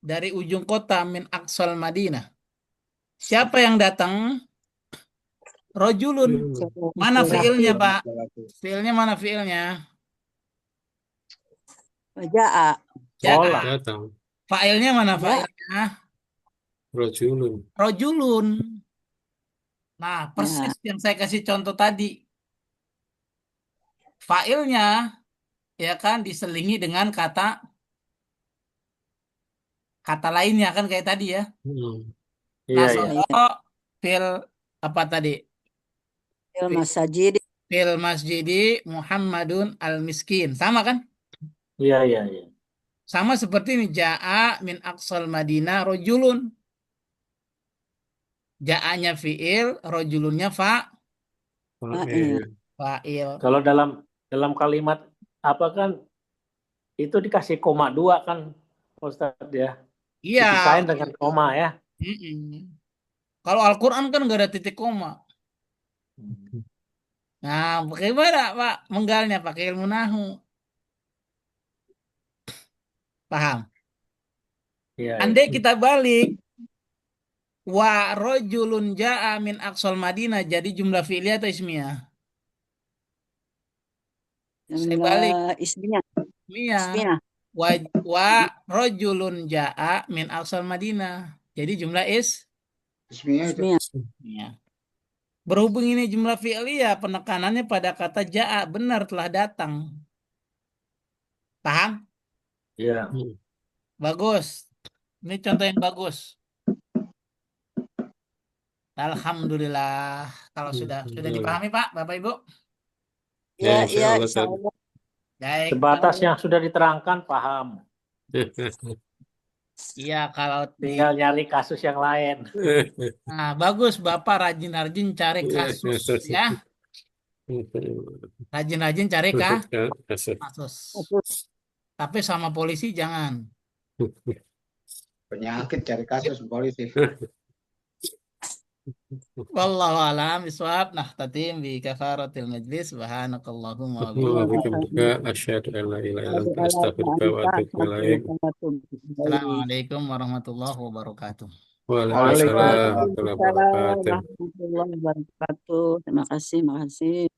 dari ujung kota min aqsal Madinah. Siapa yang datang? Rojulun. Mana fiilnya, Pak? Fiilnya mana fiilnya? Ja'a. Sekolah. Datang. Failnya mana Ya. failnya? Rojulun. Rojulun. Nah, persis yang saya kasih contoh tadi. Failnya ya kan diselingi dengan kata lainnya kan kayak tadi ya. Iya, Nah, iya. fil apa tadi? Fil masajid. Fil masjidi Muhammadun al-Miskin. Sama kan? Iya, iya, iya. Sama seperti ini. Ja'a min aqsal Madinah rojulun. Ja'anya fiil, rojulunnya fa'il. Kalau dalam kalimat apa kan itu dikasih koma 2 kan Ustaz ya. Iya. Dipisahin dengan koma ya. Kalau Al-Quran kan nggak ada titik koma. Nah, bagaimana Pak menggalnya pakai ilmu nahu? Paham? Iya, Andai iya. kita balik wa rojulun ja'a min aqsal Madinah jadi jumlah fi'liyah atau ismiyah? Saya balik Ismiyah. ismiyah. Wa rojulun ja'a min aqsal Madinah. Jadi jumlah Ismiyah. Ya. Berhubung ini jumlah fi'liyah, penekanannya pada kata ja'a, benar telah datang. Paham? Ya. Bagus. Ini contoh yang bagus. Alhamdulillah. Kalau sudah dipahami Pak, Bapak Ibu. Ya, Insya ya, Allah, insya Ustaz. Allah. Baik. Sebatas yang sudah diterangkan paham. Iya, kalau Tinggal nyari kasus yang lain. nah, bagus Bapak rajin-rajin cari kasus ya. Rajin-rajin cari kasus. Tapi sama polisi jangan. Penyakit cari kasus polisi. Wallahu a'lam bishawab. Nakhtatim bi kafaratil majlis. Subhanakallahumma wa Wa bihamdika. bihamdika asyhadu an la ilaha illa anta astaghfiruka wa atubu ilaik. Assalamualaikum warahmatullahi wabarakatuh. Waalaikumsalam Waalaikumsalam. warahmatullahi wabarakatuh. Waalaikumsalam warahmatullahi wabarakatuh. Terima kasih.